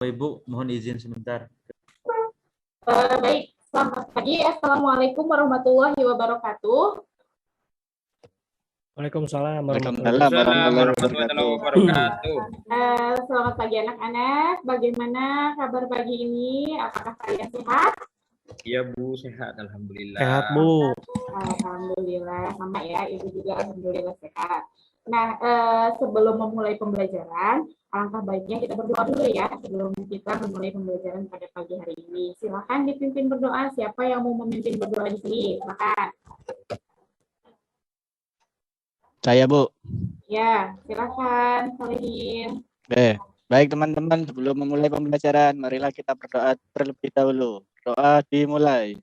Ibu, mohon izin sebentar. Baik, selamat pagi. Assalamualaikum warahmatullahi wabarakatuh. Waalaikumsalam warahmatullahi wabarakatuh. Selamat pagi anak-anak. Bagaimana kabar pagi ini? Apakah kalian sehat? Iya Bu, sehat alhamdulillah. Sehat Bu. Alhamdulillah, sama ya. Ibu juga alhamdulillah sehat. Nah, sebelum memulai pembelajaran, alangkah baiknya kita berdoa dulu ya sebelum kita memulai pembelajaran pada pagi hari ini. Silakan dipimpin berdoa. Siapa yang mau memimpin berdoa di sini? Silakan. Saya Bu. Ya, silakan Solihin. Baik teman-teman, sebelum memulai pembelajaran, marilah kita berdoa terlebih dahulu. Doa dimulai.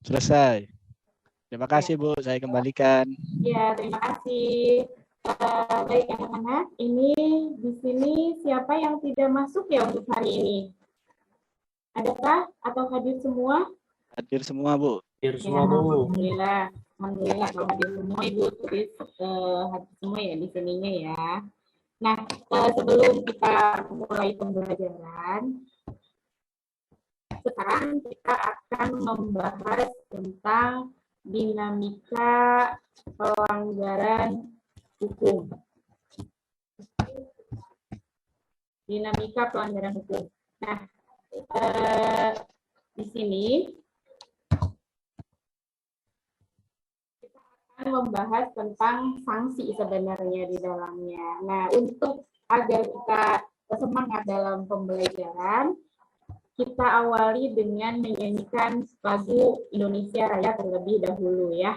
Selesai. Terima kasih Bu, saya kembalikan. Ya, terima kasih. Baik anak-anak, ini di sini siapa yang tidak masuk ya untuk hari ini? Adakah atau hadir semua? Hadir semua Bu. Hadir semua Bu. Alhamdulillah. Alhamdulillah kalau hadir semua Ibu tulis hadir semua ya di sininya ya. Nah, sebelum kita mulai pembelajaran, sekarang kita akan membahas tentang dinamika pelanggaran hukum. Dinamika pelanggaran hukum. Nah, di sini kita akan membahas tentang sanksi sebenarnya di dalamnya. Nah, untuk agar kita semangat dalam pembelajaran, kita awali dengan menyanyikan lagu Indonesia Raya terlebih dahulu ya.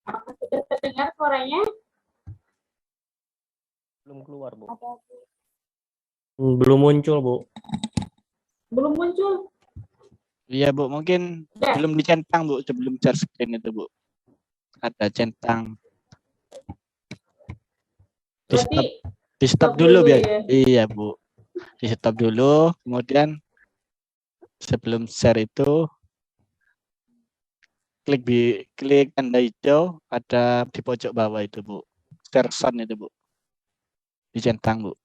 Apakah sudah terdengar suaranya? Belum keluar Bu. Belum muncul Bu. Belum muncul. Iya Bu, mungkin Udah. belum dicentang Bu, sebelum share screen itu Bu. Ada centang. Berarti Di stop stop dulu dulu biar. ya. Iya Bu. Di stop dulu, kemudian sebelum share itu klik tanda hijau ada di pojok bawah itu Bu. Share sound itu Bu. Dicentang Bu.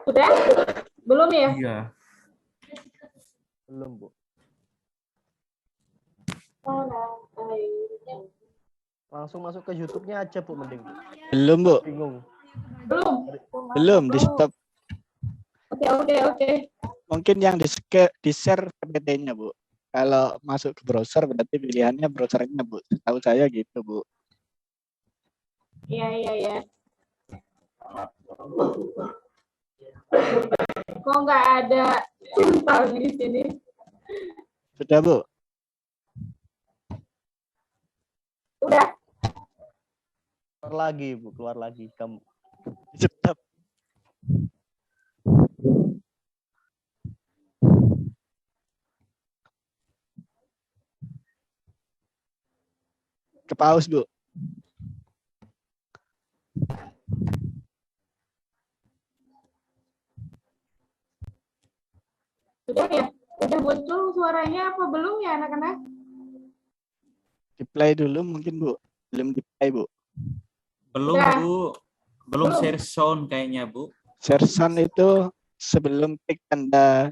Sudah? Belum ya? Iya. Belum Bu. Langsung masuk ke YouTube-nya aja Bu mending Bu. Belum Bu. Bingung. Belum di stop. Oke. Mungkin yang di share PPT-nya Bu. Kalau masuk ke browser berarti pilihannya browsernya Bu. Tahu saya gitu Bu. Iya. Kok nggak ada centang di sini? Sudah Bu. Udah. Keluar lagi kamu. Stop. Ke pause Bu. Sudah ya? Udah muncul suaranya apa belum ya anak-anak? Di play dulu mungkin Bu. Belum di play Bu. Belum Udah. Bu. Belum share sound kayaknya Bu. Share sound itu sebelum klik tanda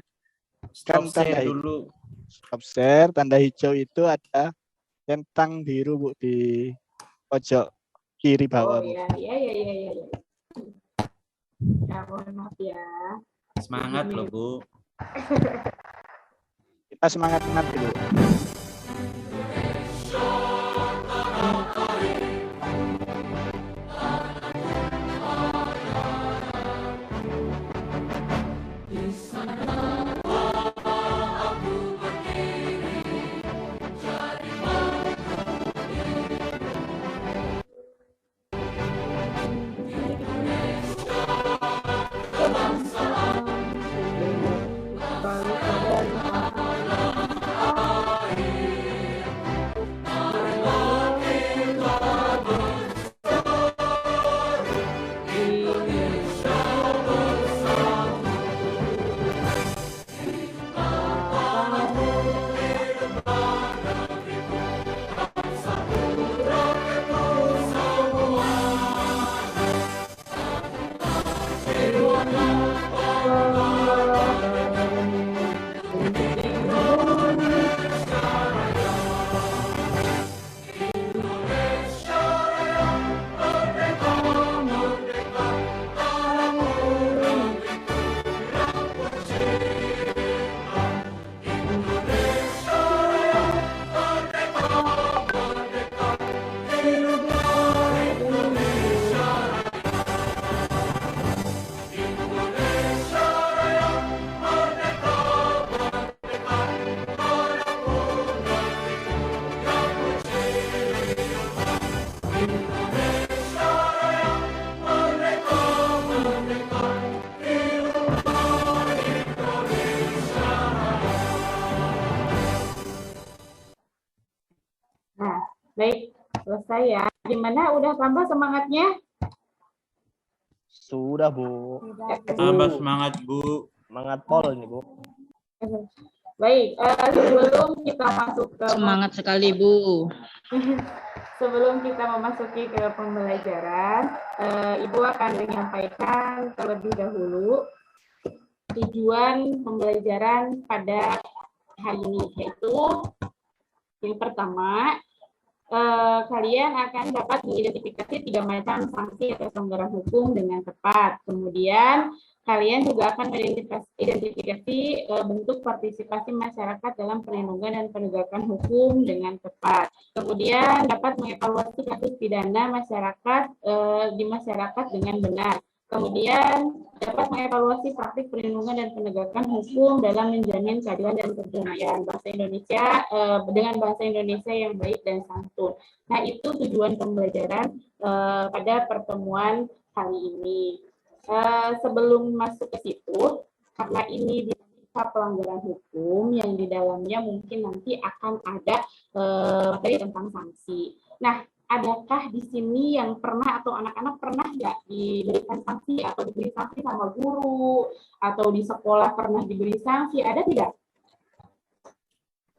Stop tanda share dulu. stop share, tanda hijau itu ada centang biru Bu di pojok kiri bawah Bu. Iya. Ya, mohon maaf ya. Semangat loh Bu. kita semangat-semangat dulu. Baik, selesai ya. Gimana? Udah tambah semangatnya? Sudah, Bu. Tambah semangat, Bu. Semangat pol ini, Bu. Baik, sebelum kita masuk ke Semangat sekali, Bu. sebelum kita memasuki ke pembelajaran, Ibu akan menyampaikan terlebih dahulu tujuan pembelajaran pada hari ini, yaitu yang pertama, kalian akan dapat mengidentifikasi 3 macam sanksi atau pelanggaran hukum dengan tepat. Kemudian kalian juga akan mengidentifikasi bentuk partisipasi masyarakat dalam perlindungan dan penegakan hukum dengan tepat. Kemudian dapat mengevaluasi kasus pidana masyarakat di masyarakat dengan benar. Kemudian dapat mengevaluasi praktik perlindungan dan penegakan hukum dalam menjamin keadilan dan perdamaian bahasa Indonesia dengan bahasa Indonesia yang baik dan santun. Nah, itu tujuan pembelajaran pada pertemuan kali ini. Sebelum masuk ke situ, karena ini dinamika pelanggaran hukum yang di dalamnya mungkin nanti akan ada materi tentang sanksi. Nah, adakah di sini yang pernah atau anak-anak pernah nggak diberikan sanksi atau diberi sanksi sama guru atau di sekolah pernah diberi sanksi? Ada tidak?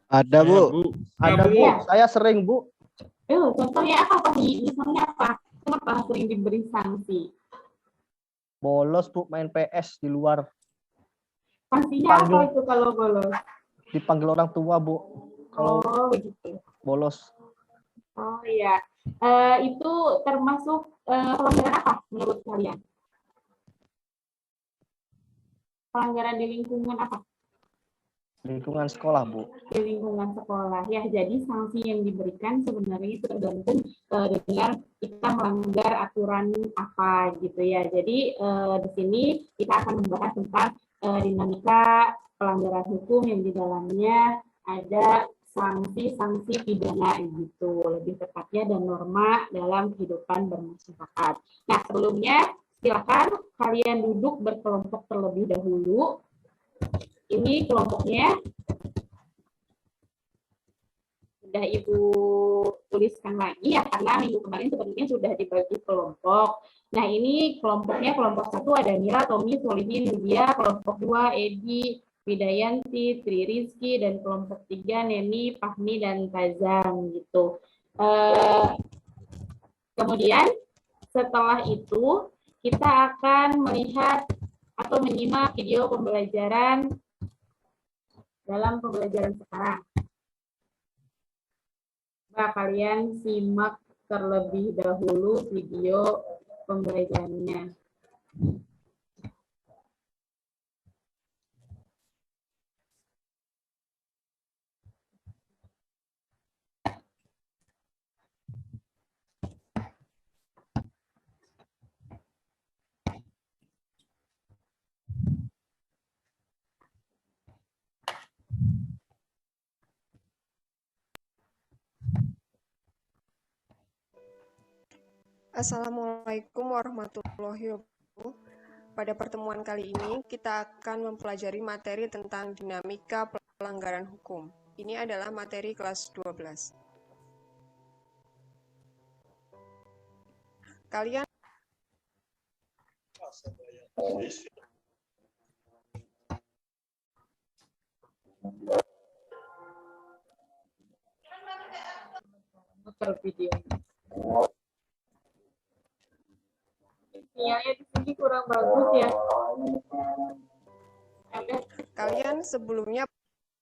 Ada, Bu. Ada, Bu. Iya. Saya sering, Bu. Contohnya apa nih? Misalnya apa? Kenapa sering diberi sanksi? Bolos, Bu, main PS di luar. Sanksinya apa Panggil. itu kalau bolos? Dipanggil orang tua, Bu. Kalau Oh, begitu. bolos. Oh iya. Itu termasuk pelanggaran apa menurut kalian? Pelanggaran di lingkungan apa? Lingkungan sekolah, Bu. Di lingkungan sekolah. Ya, jadi sanksi yang diberikan sebenarnya itu tergantung dengan kita melanggar aturan apa gitu ya. Jadi di sini kita akan membahas tentang dinamika pelanggaran hukum yang di dalamnya ada sanksi-sanksi pidana gitu, lebih tepatnya dan norma dalam kehidupan bermasyarakat. Nah, sebelumnya silakan kalian duduk berkelompok terlebih dahulu. Ini kelompoknya sudah Ibu tuliskan lagi ya, karena minggu kemarin sepertinya sudah dibagi kelompok. Nah, ini kelompoknya, kelompok 1 ada Mira, Tommy, Solihin, Lydia, kelompok 2 Edi, Widayanti, Tri Rizky, dan kelompok 3 Neni, Fahmi, dan Tazam gitu. Kemudian setelah itu kita akan melihat atau menyimak video pembelajaran dalam pembelajaran sekarang. Coba kalian simak terlebih dahulu video pembelajarannya. Assalamualaikum warahmatullahi wabarakatuh. Pada pertemuan kali ini, kita akan mempelajari materi tentang dinamika pelanggaran hukum. Ini adalah materi kelas 12. Kalian Putar video. Sinyalnya di sini kurang bagus ya. Kalian sebelumnya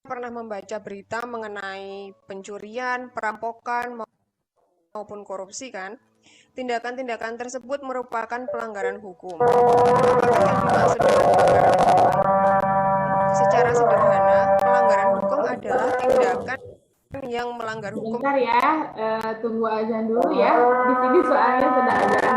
pernah membaca berita mengenai pencurian, perampokan, maupun korupsi kan? Tindakan-tindakan tersebut merupakan pelanggaran hukum. Apakah yang dimaksud dengan pelanggaran hukum? Secara sederhana, pelanggaran hukum adalah tindakan yang melanggar hukum. Bentar ya, tunggu azan dulu ya. Di sini soalnya sedang azan.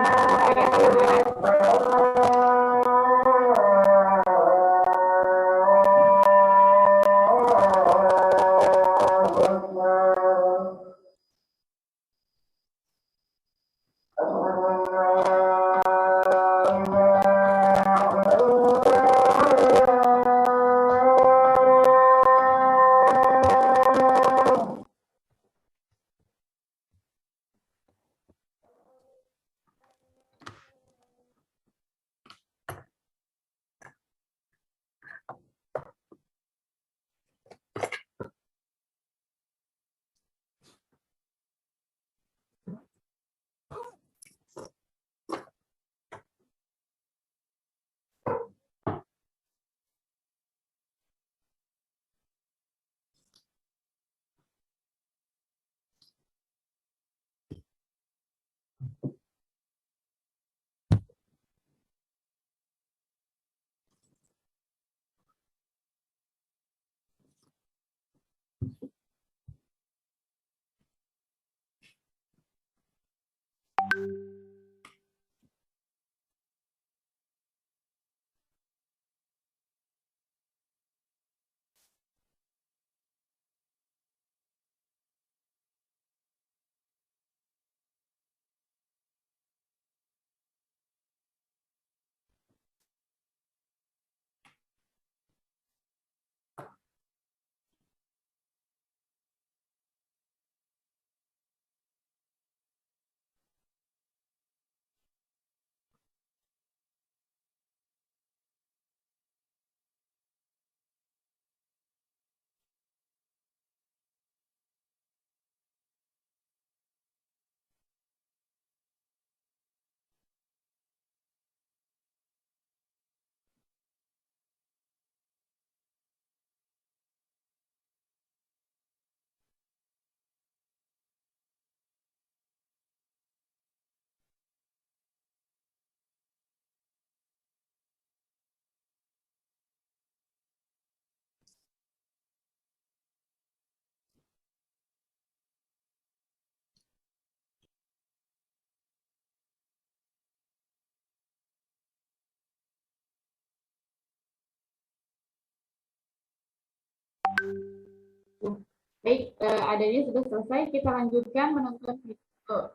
Baik, adanya sudah selesai. Kita lanjutkan menonton video.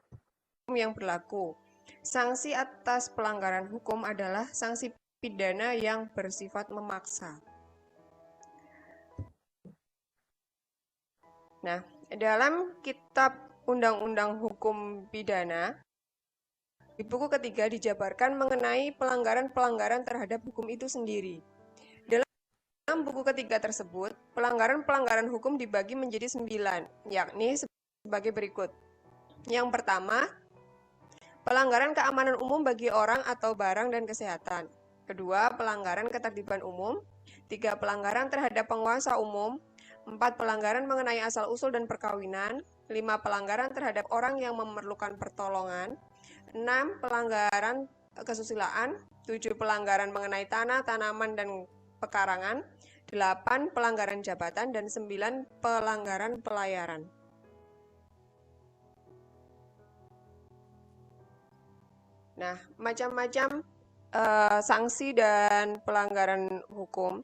Yang berlaku. Sanksi atas pelanggaran hukum adalah sanksi pidana yang bersifat memaksa. Nah, dalam kitab Undang-Undang Hukum Pidana, di buku ketiga dijabarkan mengenai pelanggaran-pelanggaran terhadap hukum itu sendiri. Dalam buku ketiga tersebut, pelanggaran-pelanggaran hukum dibagi menjadi 9, yakni sebagai berikut. Yang pertama, pelanggaran keamanan umum bagi orang atau barang dan kesehatan. Kedua, pelanggaran ketertiban umum. 3, pelanggaran terhadap penguasa umum. 4, pelanggaran mengenai asal-usul dan perkawinan. 5, pelanggaran terhadap orang yang memerlukan pertolongan. 6, pelanggaran kesusilaan. 7, pelanggaran mengenai tanah, tanaman, dan pekarangan. 8, pelanggaran jabatan. Dan 9, pelanggaran pelayaran. Nah, macam-macam sanksi dan pelanggaran hukum.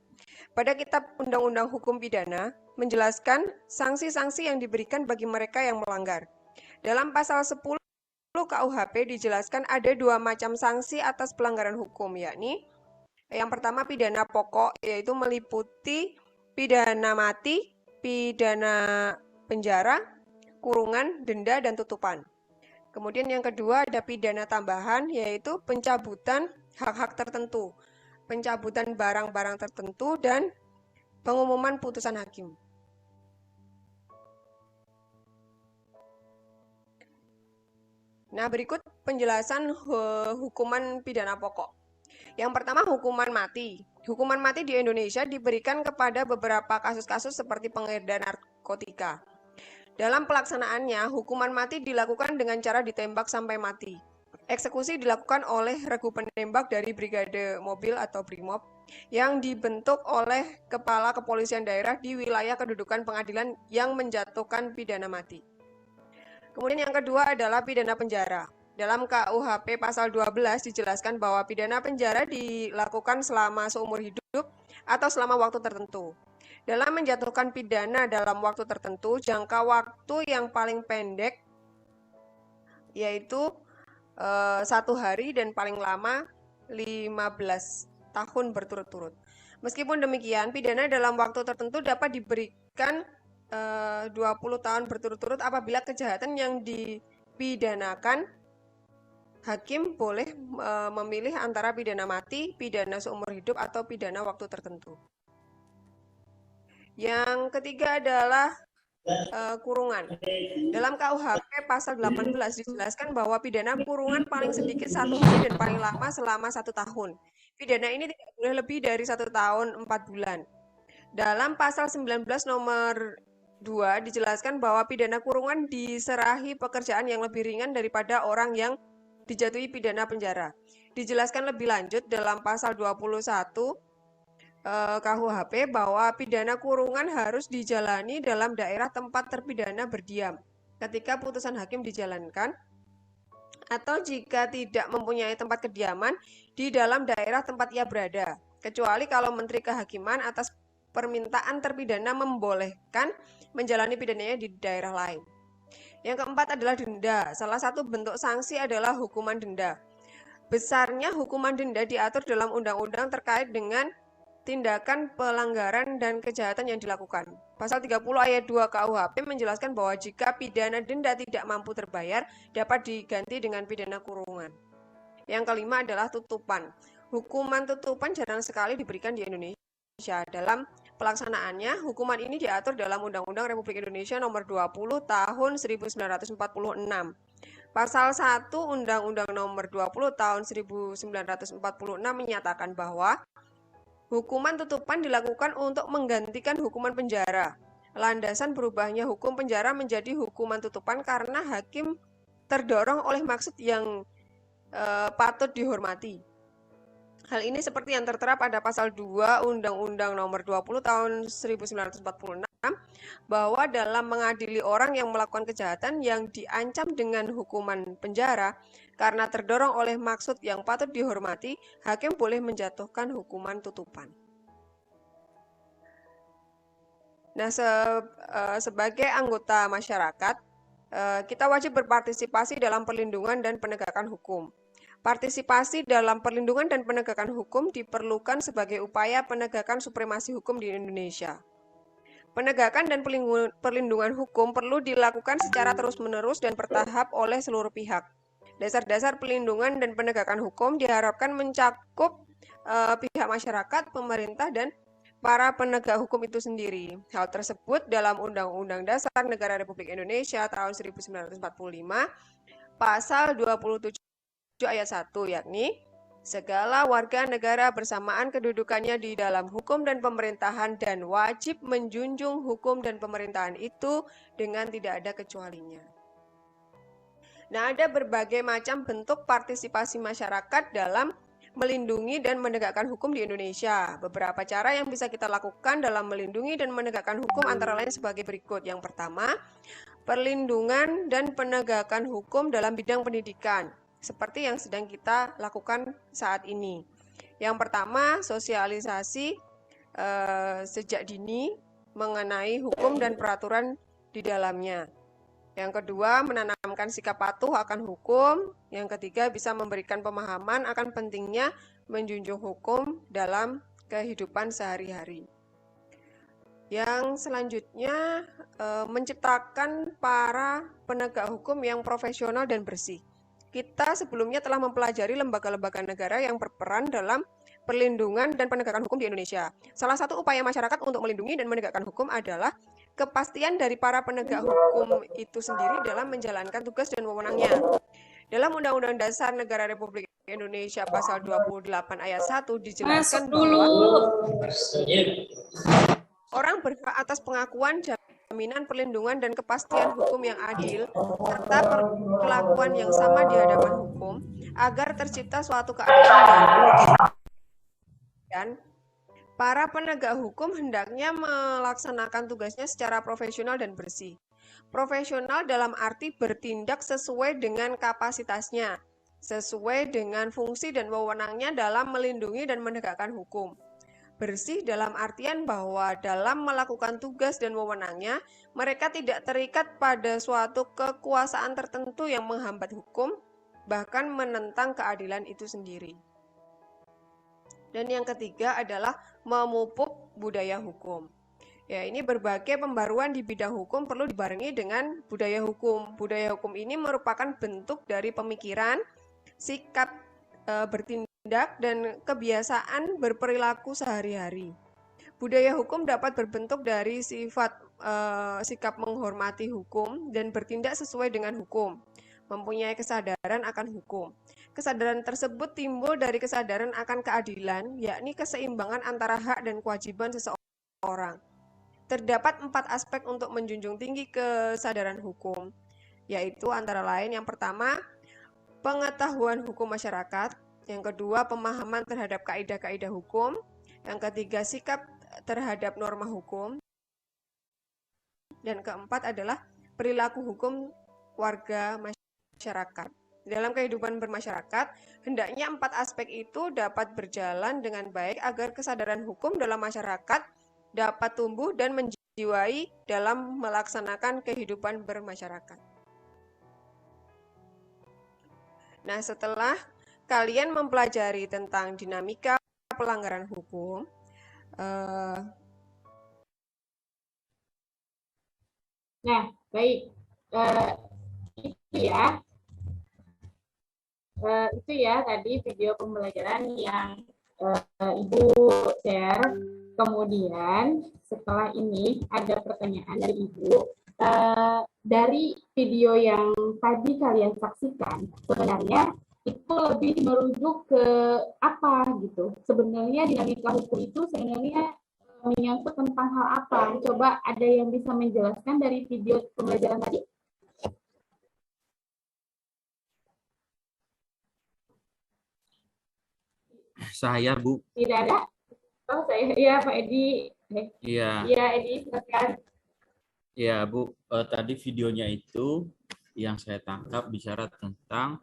Pada kitab Undang-Undang Hukum Pidana menjelaskan sanksi-sanksi yang diberikan bagi mereka yang melanggar. Dalam pasal 10 KUHP dijelaskan ada 2 macam sanksi atas pelanggaran hukum, yakni yang pertama pidana pokok, yaitu meliputi pidana mati, pidana penjara, kurungan, denda, dan tutupan. Kemudian yang kedua ada pidana tambahan, yaitu pencabutan hak-hak tertentu, pencabutan barang-barang tertentu, dan pengumuman putusan hakim. Nah, berikut penjelasan hukuman pidana pokok. Yang pertama, hukuman mati. Hukuman mati di Indonesia diberikan kepada beberapa kasus-kasus seperti pengedar narkotika. Dalam pelaksanaannya, hukuman mati dilakukan dengan cara ditembak sampai mati. Eksekusi dilakukan oleh regu penembak dari Brigade Mobil atau Brimob yang dibentuk oleh Kepala Kepolisian Daerah di wilayah kedudukan pengadilan yang menjatuhkan pidana mati. Kemudian yang kedua adalah pidana penjara. Dalam KUHP pasal 12 dijelaskan bahwa pidana penjara dilakukan selama seumur hidup atau selama waktu tertentu. Dalam menjatuhkan pidana dalam waktu tertentu, jangka waktu yang paling pendek yaitu 1 hari dan paling lama 15 tahun berturut-turut. Meskipun demikian, pidana dalam waktu tertentu dapat diberikan 20 tahun berturut-turut apabila kejahatan yang dipidanakan, hakim boleh memilih antara pidana mati, pidana seumur hidup, atau pidana waktu tertentu. Yang ketiga adalah kurungan. Dalam KUHP pasal 18 dijelaskan bahwa pidana kurungan paling sedikit 1 hari dan paling lama selama 1 tahun. Pidana ini tidak boleh lebih dari 1 tahun 4 bulan. Dalam pasal 19 nomor 2 dijelaskan bahwa pidana kurungan diserahi pekerjaan yang lebih ringan daripada orang yang dijatuhi pidana penjara. Dijelaskan lebih lanjut dalam pasal 21 KUHP bahwa pidana kurungan harus dijalani dalam daerah tempat terpidana berdiam ketika putusan hakim dijalankan, atau jika tidak mempunyai tempat kediaman di dalam daerah tempat ia berada, kecuali kalau Menteri Kehakiman atas permintaan terpidana membolehkan menjalani pidananya di daerah lain. Yang keempat adalah denda. Salah satu bentuk sanksi adalah hukuman denda. Besarnya hukuman denda diatur dalam undang-undang terkait dengan tindakan pelanggaran dan kejahatan yang dilakukan. Pasal 30 ayat 2 KUHP menjelaskan bahwa jika pidana denda tidak mampu terbayar, dapat diganti dengan pidana kurungan. Yang kelima adalah tutupan. Hukuman tutupan jarang sekali diberikan di Indonesia. Dalam pelaksanaannya, hukuman ini diatur dalam Undang-Undang Republik Indonesia Nomor 20 Tahun 1946. Pasal 1 Undang-Undang Nomor 20 Tahun 1946 menyatakan bahwa hukuman tutupan dilakukan untuk menggantikan hukuman penjara. Landasan berubahnya hukum penjara menjadi hukuman tutupan karena hakim terdorong oleh maksud yang patut dihormati. Hal ini seperti yang tertera pada pasal 2 Undang-Undang Nomor 20 Tahun 1946 bahwa dalam mengadili orang yang melakukan kejahatan yang diancam dengan hukuman penjara karena terdorong oleh maksud yang patut dihormati, hakim boleh menjatuhkan hukuman tutupan. Nah, sebagai anggota masyarakat, kita wajib berpartisipasi dalam perlindungan dan penegakan hukum. Partisipasi dalam perlindungan dan penegakan hukum diperlukan sebagai upaya penegakan supremasi hukum di Indonesia. Penegakan dan perlindungan hukum perlu dilakukan secara terus-menerus dan bertahap oleh seluruh pihak. Dasar-dasar perlindungan dan penegakan hukum diharapkan mencakup pihak masyarakat, pemerintah, dan para penegak hukum itu sendiri. Hal tersebut dalam Undang-Undang Dasar Negara Republik Indonesia tahun 1945, pasal 27 ayat 1, yakni segala warga negara bersamaan kedudukannya di dalam hukum dan pemerintahan dan wajib menjunjung hukum dan pemerintahan itu dengan tidak ada kecualinya. Nah, ada berbagai macam bentuk partisipasi masyarakat dalam melindungi dan menegakkan hukum di Indonesia. Beberapa cara yang bisa kita lakukan dalam melindungi dan menegakkan hukum antara lain sebagai berikut. Yang pertama, perlindungan dan penegakan hukum dalam bidang pendidikan, seperti yang sedang kita lakukan saat ini. Yang pertama, sosialisasi sejak dini mengenai hukum dan peraturan di dalamnya. Yang kedua, menanamkan sikap patuh akan hukum. Yang ketiga, bisa memberikan pemahaman akan pentingnya menjunjung hukum dalam kehidupan sehari-hari. Yang selanjutnya, menciptakan para penegak hukum yang profesional dan bersih. Kita sebelumnya telah mempelajari lembaga-lembaga negara yang berperan dalam perlindungan dan penegakan hukum di Indonesia. Salah satu upaya masyarakat untuk melindungi dan menegakkan hukum adalah kepastian dari para penegak hukum itu sendiri dalam menjalankan tugas dan wewenangnya. Dalam Undang-Undang Dasar Negara Republik Indonesia Pasal 28 ayat 1 dijelaskan bahwa orang berhak atas pengakuan, jaminan perlindungan dan kepastian hukum yang adil, serta perlakuan yang sama di hadapan hukum, agar tercipta suatu keadilan dan para penegak hukum hendaknya melaksanakan tugasnya secara profesional dan bersih. Profesional dalam arti bertindak sesuai dengan kapasitasnya, sesuai dengan fungsi dan wewenangnya dalam melindungi dan menegakkan hukum. Bersih dalam artian bahwa dalam melakukan tugas dan wewenangnya, mereka tidak terikat pada suatu kekuasaan tertentu yang menghambat hukum, bahkan menentang keadilan itu sendiri. Dan yang ketiga adalah memupuk budaya hukum. Ya, ini berbagai pembaruan di bidang hukum perlu dibarengi dengan budaya hukum. Budaya hukum ini merupakan bentuk dari pemikiran, sikap bertindak, dan kebiasaan berperilaku sehari-hari. Budaya hukum dapat berbentuk dari sifat sikap menghormati hukum dan bertindak sesuai dengan hukum, mempunyai kesadaran akan hukum. Kesadaran tersebut timbul dari kesadaran akan keadilan, yakni keseimbangan antara hak dan kewajiban seseorang. Terdapat 4 aspek untuk menjunjung tinggi kesadaran hukum, yaitu antara lain yang pertama, pengetahuan hukum masyarakat, yang kedua, pemahaman terhadap kaidah-kaidah hukum, yang ketiga, sikap terhadap norma hukum, dan keempat adalah perilaku hukum warga masyarakat. Dalam kehidupan bermasyarakat, hendaknya 4 aspek itu dapat berjalan dengan baik agar kesadaran hukum dalam masyarakat dapat tumbuh dan menjiwai dalam melaksanakan kehidupan bermasyarakat. Nah, setelah kalian mempelajari tentang dinamika pelanggaran hukum, nah, baik. Itu ya tadi video pembelajaran yang Ibu share. Kemudian setelah ini ada pertanyaan dari Ibu. Dari video yang tadi kalian saksikan, sebenarnya itu lebih merujuk ke apa gitu. Sebenarnya dinamika hukum itu sebenarnya menyangkut tentang hal apa? Coba ada yang bisa menjelaskan dari video pembelajaran tadi? Saya, Bu. Tidak ada? Oh, saya. Iya, Pak Edi. Iya. Iya, Edi, silakan. Ya, Bu. Tadi videonya itu yang saya tangkap bicara tentang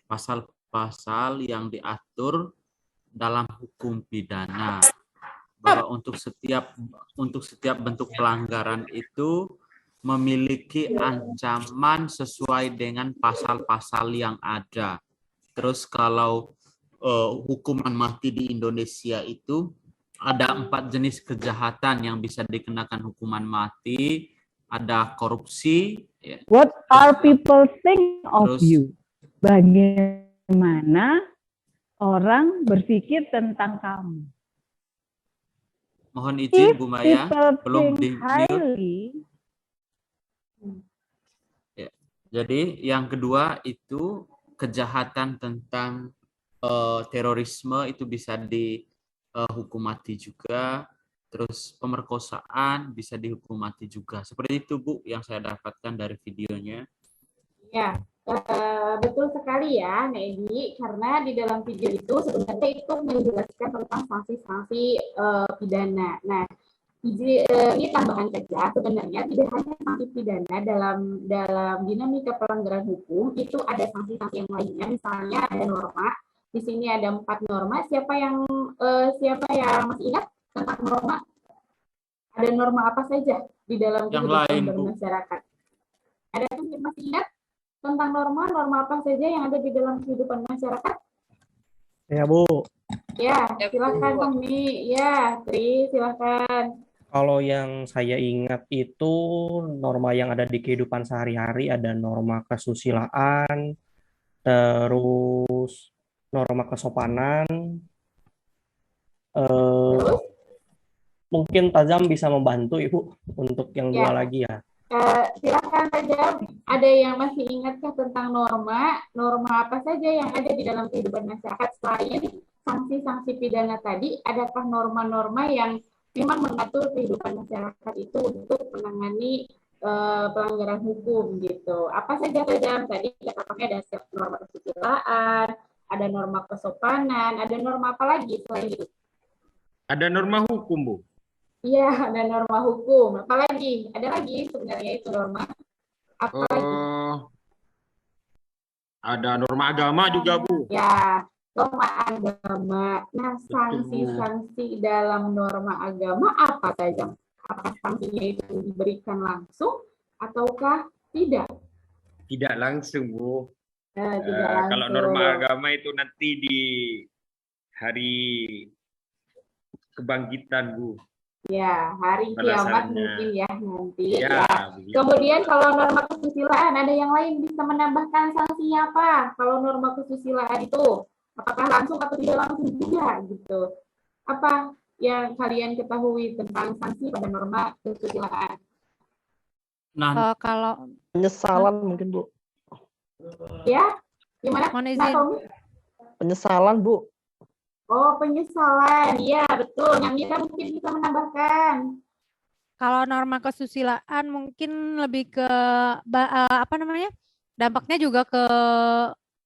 pasal-pasal yang diatur dalam hukum pidana, bahwa untuk setiap bentuk pelanggaran itu memiliki ancaman sesuai dengan pasal-pasal yang ada. Terus kalau hukuman mati di Indonesia itu ada 4 jenis kejahatan yang bisa dikenakan hukuman mati. Ada korupsi. What are people think of you? Bagaimana orang berpikir tentang kamu? Mohon izin, Bu Maya, belum di ya. Jadi yang kedua itu kejahatan tentang terorisme, itu bisa dihukum mati juga. Terus pemerkosaan bisa dihukum mati juga. Seperti itu, Bu, yang saya dapatkan dari videonya. Ya, betul sekali ya, Mbak Edi. Karena di dalam video itu sebenarnya itu menjelaskan tentang sanksi-sanksi pidana. Nah, ini tambahan saja. Sebenarnya tidak hanya sanksi pidana dalam dinamika pelanggaran hukum, itu ada sanksi-sanksi yang lainnya. Misalnya ada norma. Di sini ada 4 norma. Siapa yang masih ingat tentang norma? Ada norma apa saja di dalam yang kehidupan lain, bermasyarakat? Ada yang masih ingat tentang norma apa saja yang ada di dalam kehidupan masyarakat? Ya, Bu. Ya, silakan Tommy. Ya, Tri, silakan. Kalau yang saya ingat itu norma yang ada di kehidupan sehari-hari ada norma kesusilaan, terus norma kesopanan. Terus? Mungkin Tazam bisa membantu Ibu untuk yang Ya. dua lagi ya. Silakan saja. Ada yang masih ingatkah tentang norma apa saja yang ada di dalam kehidupan masyarakat selain sanksi-sanksi pidana tadi? Adakah norma-norma yang memang mengatur kehidupan masyarakat itu untuk menangani pelanggaran hukum gitu? Apa saja tadi katakannya ada norma kesusilaan, ada norma kesopanan, ada norma apa lagi selain itu? Ada norma hukum, Bu. Iya, ada norma hukum. Apalagi? Ada lagi sebenarnya itu norma. Apalagi? Ada norma agama juga, Bu. Ya, norma agama. Nah, sanksi-sanksi dalam norma agama apa saja? Apakah sanksinya itu diberikan langsung ataukah tidak? Tidak langsung, Bu. Tidak langsung. Kalau norma agama itu nanti di hari kebangkitan, Bu. Ya, hari kiamat mungkin ya nanti. Ya. Kemudian kalau norma kesusilaan, ada yang lain bisa menambahkan sanksinya apa? Kalau norma kesusilaan itu, apakah langsung atau tidak langsung juga gitu? Apa yang kalian ketahui tentang sanksi pada norma kesusilaan? Nah, Kalau Penyesalan mungkin, Bu. Ya, gimana? mohon Nah, izin. Tommy? Penyesalan, Bu. Oh, penyesalan. Iya, betul. Yang Mira mungkin bisa menambahkan. Kalau norma kesusilaan mungkin lebih ke apa namanya? Dampaknya juga ke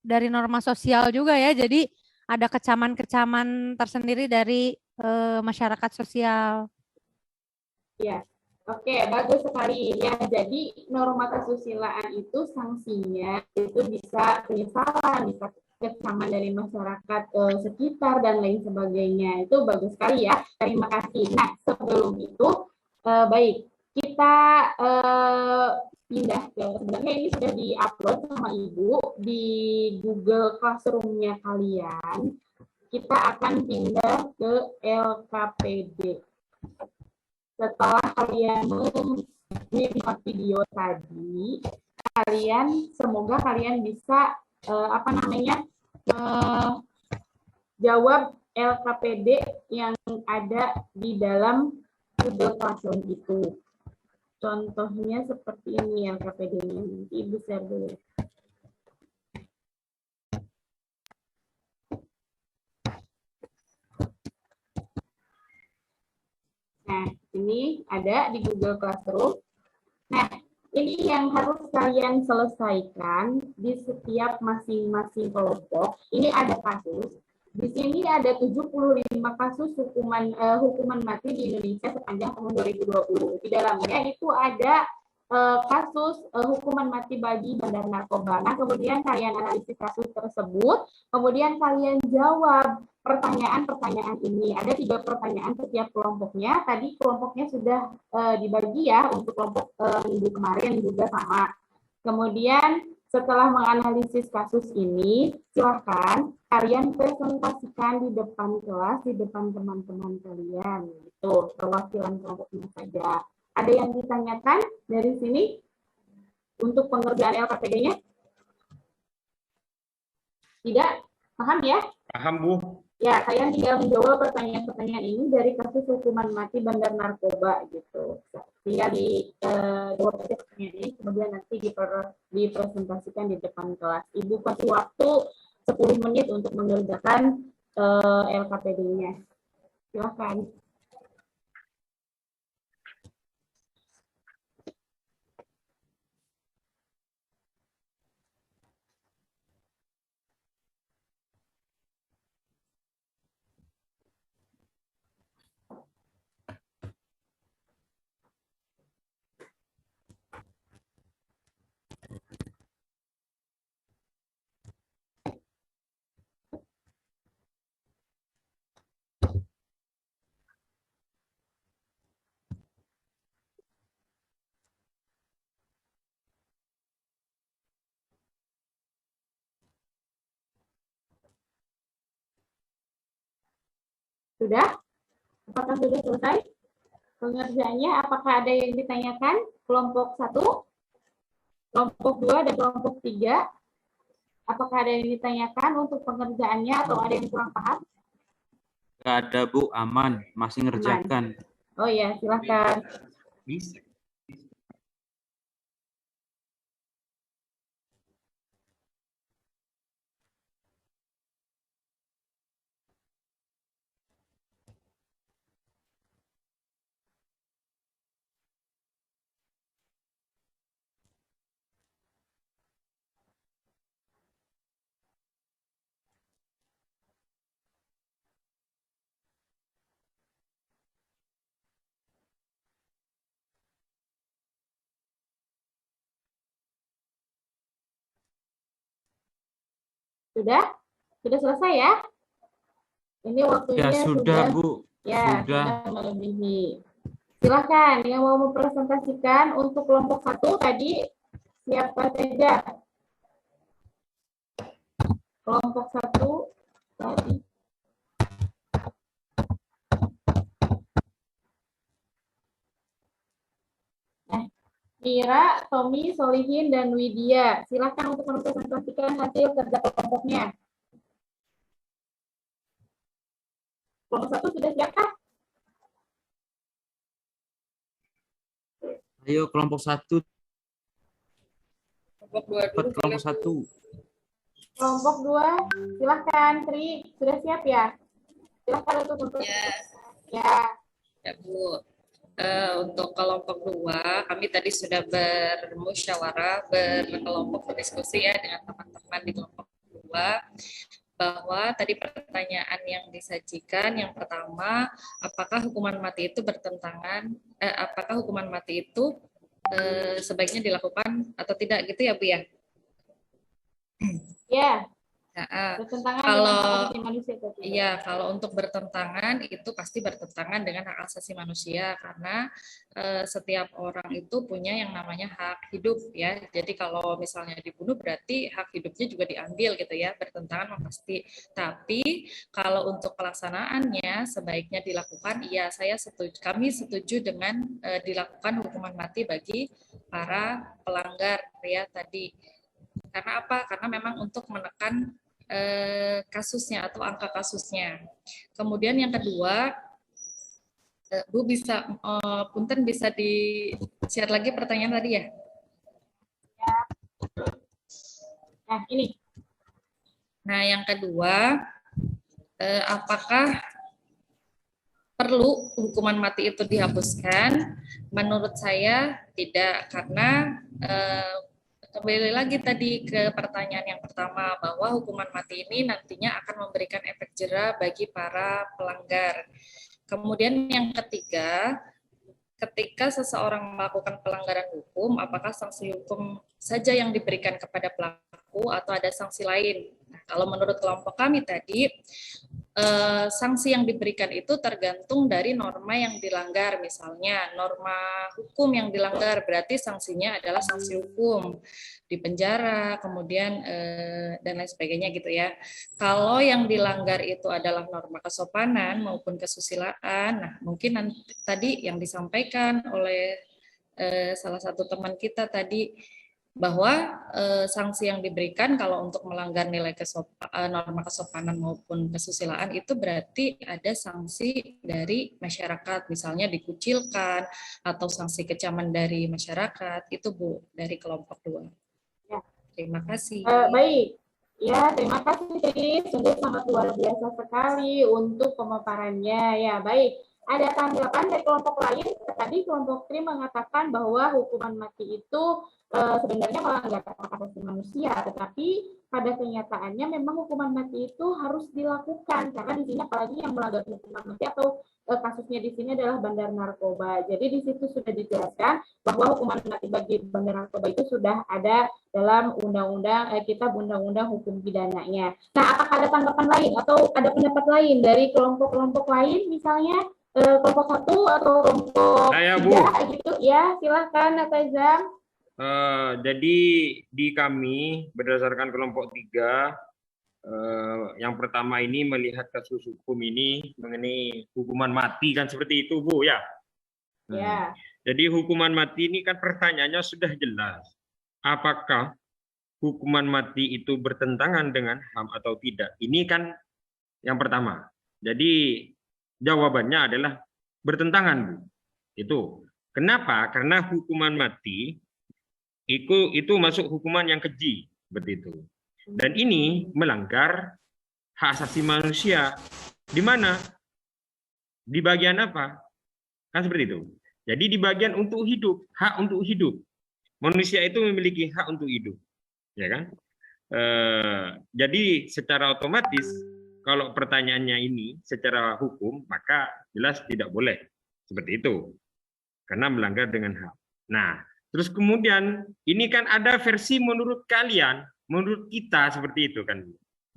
dari norma sosial juga ya. Jadi ada kecaman-kecaman tersendiri dari masyarakat sosial. Ya. Oke, bagus sekali ya. Jadi norma kesusilaan itu sanksinya itu bisa penyesalan, bisa kecaman dari masyarakat sekitar dan lain sebagainya. Itu bagus sekali ya. Terima kasih. Nah, sebelum itu baik, kita pindah ke, sebenarnya ini sudah di-upload sama Ibu di Google Classroom-nya kalian. Kita akan pindah ke LKPD. Setelah kalian menyimak video tadi, semoga kalian bisa jawab LKPD yang ada di dalam Google Classroom itu. Contohnya seperti ini LKPD-nya. Nanti Ibu share dulu. Nah, ini ada di Google Classroom. Nah, ini yang harus kalian selesaikan di setiap masing-masing kelompok. Ini ada kasus. Di sini ada 75 kasus hukuman mati di Indonesia sepanjang tahun 2020. Di dalamnya itu ada kasus hukuman mati bagi bandar narkoba. Nah, kemudian kalian analisis kasus tersebut, kemudian kalian jawab pertanyaan-pertanyaan ini. Ada 3 pertanyaan setiap kelompoknya. Tadi kelompoknya sudah dibagi ya, untuk kelompok minggu kemarin juga sama. Kemudian setelah menganalisis kasus ini, silahkan kalian presentasikan di depan kelas, di depan teman-teman kalian. Itu perwakilan kelompoknya saja. Ada yang ditanyakan dari sini untuk pengerjaan LKPD-nya? Tidak? Paham ya? Paham, Bu. Ya, kalian tinggal menjawab pertanyaan-pertanyaan ini dari kasus hukuman mati bandar narkoba gitu. Tinggal dijawab aja pertanyaan ini, kemudian nanti dipresentasikan di depan kelas. Ibu kasih waktu 10 menit untuk mengerjakan LKPD-nya. Silakan. Sudah? Apakah sudah selesai pengerjaannya? Apakah ada yang ditanyakan? Kelompok 1, kelompok 2, dan kelompok 3. Apakah ada yang ditanyakan untuk pengerjaannya atau ada yang kurang paham? Nggak ada, Bu. Aman. Masih ngerjakan. Oh ya, silakan. Bisa. Sudah? Sudah selesai ya? Ini waktunya Ya sudah, Bu. Ya, Sudah. sudah melebihi. Silakan yang mau mempresentasikan untuk kelompok 1 tadi siapa saja? Kelompok 1 tadi. Mira, Tommy, Solihin, dan Widya. Silakan untuk mempresentasikan hasil kerja kelompoknya. Kelompok 1 sudah siapkah? Ayo kelompok 1. Kelompok 2 dulu. Kelompok 1. Kelompok 2, silakan. Tri, sudah siap ya? Silakan untuk Ya, Bu. Untuk kelompok 2, kami tadi sudah bermusyawarah, berkelompok berdiskusi ya dengan teman-teman di kelompok 2, bahwa tadi pertanyaan yang disajikan yang pertama, apakah hukuman mati itu apakah hukuman mati itu sebaiknya dilakukan atau tidak gitu ya, Bu ya? Ya. Bertentangan kalau untuk bertentangan itu pasti bertentangan dengan hak asasi manusia karena setiap orang itu punya yang namanya hak hidup ya. Jadi kalau misalnya dibunuh berarti hak hidupnya juga diambil gitu ya, bertentangan pasti. Tapi kalau untuk pelaksanaannya sebaiknya dilakukan, ya kami setuju dengan dilakukan hukuman mati bagi para pelanggar ya tadi. Karena apa? Karena memang untuk menekan kasusnya atau angka kasusnya. Kemudian yang kedua, Bu bisa, Punten bisa di-share lagi pertanyaan tadi ya? Nah, ini. Nah, yang kedua, apakah perlu hukuman mati itu dihapuskan? Menurut saya tidak, karena kembali lagi tadi ke pertanyaan yang pertama bahwa hukuman mati ini nantinya akan memberikan efek jera bagi para pelanggar. Kemudian yang ketiga, ketika seseorang melakukan pelanggaran hukum, apakah sanksi hukum saja yang diberikan kepada pelaku atau ada sanksi lain? Nah, kalau menurut kelompok kami tadi, sanksi yang diberikan itu tergantung dari norma yang dilanggar. Misalnya norma hukum yang dilanggar berarti sanksinya adalah sanksi hukum di penjara, kemudian dan lain sebagainya gitu ya. Kalau yang dilanggar itu adalah norma kesopanan maupun kesusilaan, nah mungkin nanti, tadi yang disampaikan oleh salah satu teman kita tadi bahwa sanksi yang diberikan kalau untuk melanggar nilai norma kesopanan maupun kesusilaan itu berarti ada sanksi dari masyarakat, misalnya dikucilkan atau sanksi kecaman dari masyarakat, itu Bu dari kelompok 2. Ya. Terima kasih. Baik, ya terima kasih Tri, sungguh sangat luar biasa sekali untuk pemaparannya. Ya baik, ada tanggapan dari kelompok lain. Tadi kelompok Tri mengatakan bahwa hukuman mati itu sebenarnya melanggar hak asasi manusia, tetapi pada kenyataannya memang hukuman mati itu harus dilakukan karena di sini apalagi yang melanggar hukuman mati atau kasusnya di sini adalah bandar narkoba. Jadi di situ sudah dijelaskan bahwa hukuman mati bagi bandar narkoba itu sudah ada dalam undang-undang kitab undang-undang hukum pidananya. Nah, apakah ada tanggapan lain atau ada pendapat lain dari kelompok-kelompok lain, misalnya kelompok 1 atau kelompok 3 gitu? Ya, silahkan Natazam. Jadi di kami berdasarkan kelompok 3 Yang pertama ini melihat kasus hukum ini mengenai hukuman mati kan seperti itu Bu ya. Ya. Jadi hukuman mati ini kan pertanyaannya sudah jelas. Apakah hukuman mati itu bertentangan dengan HAM atau tidak? Ini kan yang pertama. Jadi jawabannya adalah bertentangan Bu. Itu. Kenapa? Karena hukuman mati itu masuk hukuman yang keji seperti itu. Dan ini melanggar hak asasi manusia. Di mana? Di bagian apa? Kan seperti itu. Jadi di bagian untuk hidup, hak untuk hidup. Manusia itu memiliki hak untuk hidup. Ya kan? Jadi secara otomatis kalau pertanyaannya ini secara hukum, maka jelas tidak boleh. Seperti itu. Karena melanggar dengan hak. Nah, terus kemudian ini kan ada versi menurut kalian, menurut kita seperti itu kan.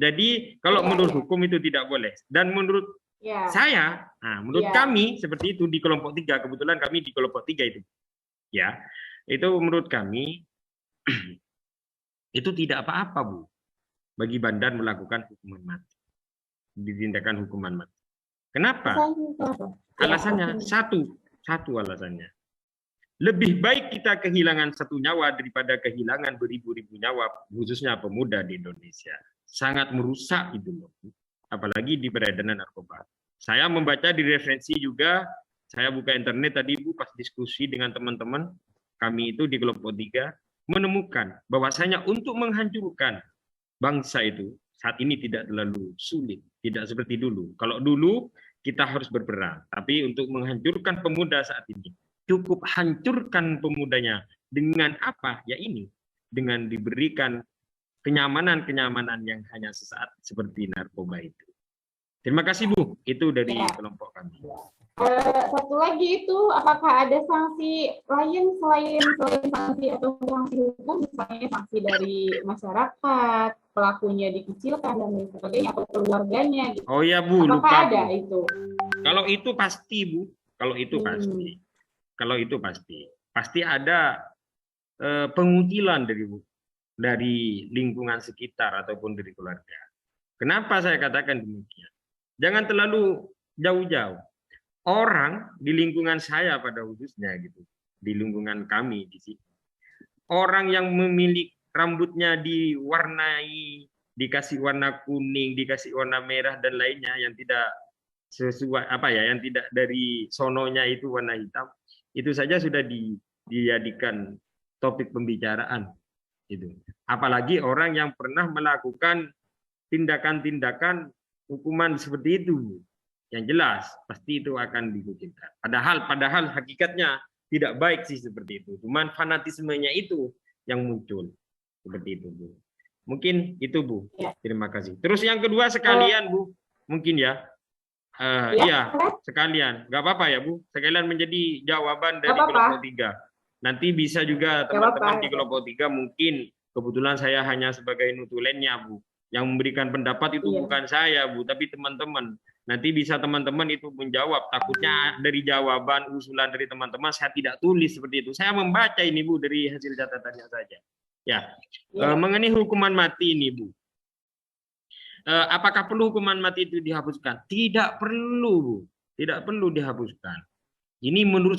Jadi kalau menurut hukum itu tidak boleh. Dan menurut saya, menurut kami seperti itu di kelompok 3, kebetulan kami di kelompok 3 itu. Ya. Itu menurut kami itu tidak apa-apa Bu. Bagi Bandar melakukan hukuman mati. Ditindakan hukuman mati. Kenapa? Alasannya satu alasannya. Lebih baik kita kehilangan 1 nyawa daripada kehilangan beribu-ribu nyawa, khususnya pemuda di Indonesia. Sangat merusak itu loh. Apalagi di peredaran narkoba. Saya membaca di referensi juga, saya buka internet tadi Bu pas diskusi dengan teman-teman kami itu di kelompok 3 menemukan bahwasanya untuk menghancurkan bangsa itu saat ini tidak terlalu sulit, tidak seperti dulu. Kalau dulu kita harus berperang, tapi untuk menghancurkan pemuda saat ini cukup hancurkan pemudanya dengan apa? Ya ini, dengan diberikan kenyamanan-kenyamanan yang hanya sesaat seperti narkoba itu. Terima kasih Bu, itu dari kelompok kami. Satu lagi itu, apakah ada sanksi lain selain sanksi atau sanksi hukum, misalnya sanksi dari masyarakat, pelakunya dikecilkan dan lain sebagainya, atau keluarganya? Gitu. Oh ya Bu, apakah lupa ada Bu. itu? Kalau itu pasti Bu, kalau itu pasti. Kalau itu pasti ada pengutilan dari lingkungan sekitar ataupun dari keluarga. Kenapa saya katakan demikian? Jangan terlalu jauh-jauh. Orang di lingkungan saya pada khususnya gitu, di lingkungan kami di sini, orang yang memiliki rambutnya diwarnai, dikasih warna kuning, dikasih warna merah dan lainnya yang tidak sesuai yang tidak dari sononya itu warna hitam. Itu saja sudah dijadikan topik pembicaraan. Itu. Apalagi orang yang pernah melakukan tindakan-tindakan hukuman seperti itu. Yang jelas, pasti itu akan dikucilkan. Padahal hakikatnya tidak baik sih seperti itu. Cuman fanatismenya itu yang muncul. Seperti itu, Bu. Mungkin itu, Bu. Terima kasih. Terus yang kedua sekalian, Bu. Mungkin ya. Iya, sekalian. Nggak apa-apa ya, Bu. Sekalian menjadi jawaban dari kelompok 3. Nanti bisa juga teman-teman di kelompok 3 mungkin kebetulan saya hanya sebagai nutulennya, Bu. Yang memberikan pendapat itu bukan saya, Bu, tapi teman-teman. Nanti bisa teman-teman itu menjawab. Takutnya dari jawaban usulan dari teman-teman saya tidak tulis seperti itu. Saya membaca ini, Bu, dari hasil catatannya saja. Ya. Mengenai hukuman mati ini, Bu. Apakah perlu hukuman mati itu dihapuskan? Tidak perlu, Bu. Tidak perlu dihapuskan. Ini menurut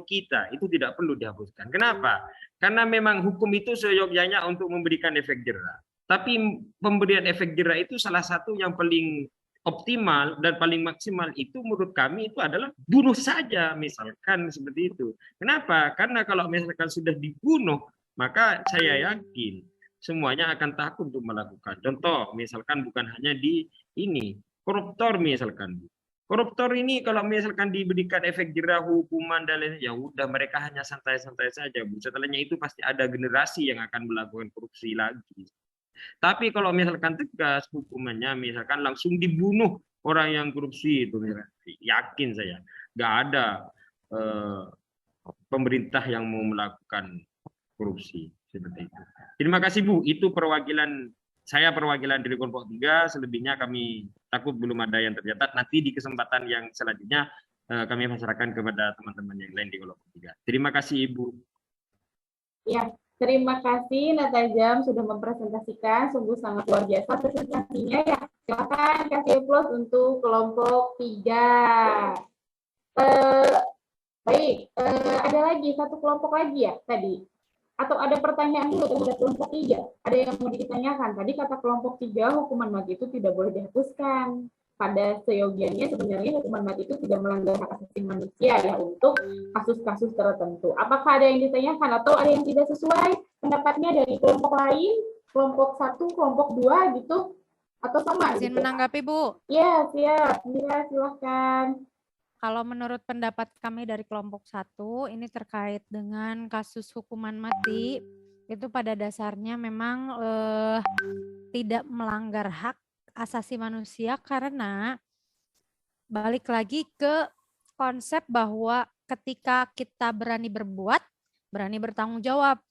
kita itu tidak perlu dihapuskan. Kenapa? Karena memang hukum itu seyogyanya untuk memberikan efek jera. Tapi pemberian efek jera itu salah satu yang paling optimal dan paling maksimal itu menurut kami itu adalah bunuh saja, misalkan seperti itu. Kenapa? Karena kalau misalkan sudah dibunuh, maka saya yakin semuanya akan takut untuk melakukan. Contoh, misalkan bukan hanya di ini, koruptor misalkan. Koruptor ini kalau misalkan diberikan efek jera, hukuman dan lain-lain, ya udah mereka hanya santai-santai saja, Bu. Setelahnya itu pasti ada generasi yang akan melakukan korupsi lagi. Tapi kalau misalkan tegas hukumannya, misalkan langsung dibunuh orang yang korupsi itu, yakin saya nggak ada pemerintah yang mau melakukan korupsi seperti itu. Terima kasih Bu, itu perwakilan dari kelompok 3, selebihnya kami takut belum ada yang tercatat. Nanti di kesempatan yang selanjutnya kami masyarakat kepada teman-teman yang lain di kelompok 3. Terima kasih Ibu. Ya, Terima kasih Natajam sudah mempresentasikan, sungguh sangat luar biasa presentasinya ya. Silakan kasih plus untuk kelompok 3. Baik, ada lagi satu kelompok lagi ya tadi? Atau ada pertanyaan dulu terhadap kelompok 3? Ada yang mau ditanyakan? Tadi kata kelompok 3 hukuman mati itu tidak boleh dihapuskan. Pada seyogianya sebenarnya hukuman mati itu tidak melanggar hak asasi manusia ya untuk kasus-kasus tertentu. Apakah ada yang ditanyakan atau ada yang tidak sesuai pendapatnya dari kelompok lain, kelompok 1, kelompok 2 gitu? Atau sama? Izin gitu? menanggapi, Bu. Ya, siap. Ya, silahkan. Kalau menurut pendapat kami dari kelompok 1, ini terkait dengan kasus hukuman mati, itu pada dasarnya memang tidak melanggar hak asasi manusia karena balik lagi ke konsep bahwa ketika kita berani berbuat, berani bertanggung jawab,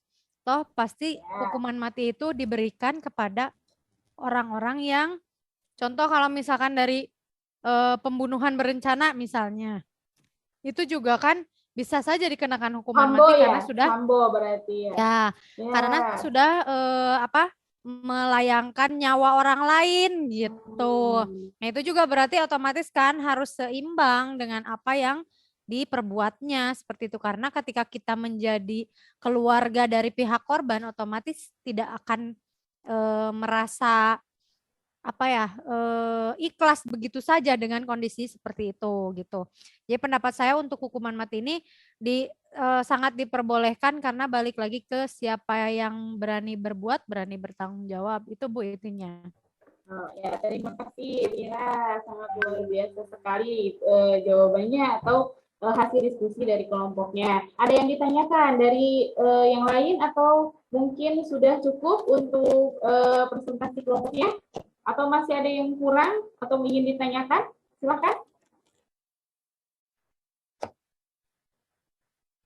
toh pasti hukuman mati itu diberikan kepada orang-orang yang, contoh kalau misalkan dari pembunuhan berencana misalnya, itu juga kan bisa saja dikenakan hukuman Sambo mati ya? karena sudah Sambo berarti ya. ya, karena sudah melayangkan nyawa orang lain gitu. Nah itu juga berarti otomatis kan harus seimbang dengan apa yang diperbuatnya seperti itu. Karena ketika kita menjadi keluarga dari pihak korban, otomatis tidak akan merasa ikhlas begitu saja dengan kondisi seperti itu gitu. Jadi pendapat saya untuk hukuman mati ini sangat diperbolehkan karena balik lagi ke siapa yang berani berbuat, berani bertanggung jawab. Itu Bu intinya. Oh, ya, terima kasih. Ya, sangat luar biasa sekali jawabannya atau hasil diskusi dari kelompoknya. Ada yang ditanyakan dari yang lain atau mungkin sudah cukup untuk presentasi kelompoknya? Atau masih ada yang kurang atau ingin ditanyakan? Silakan.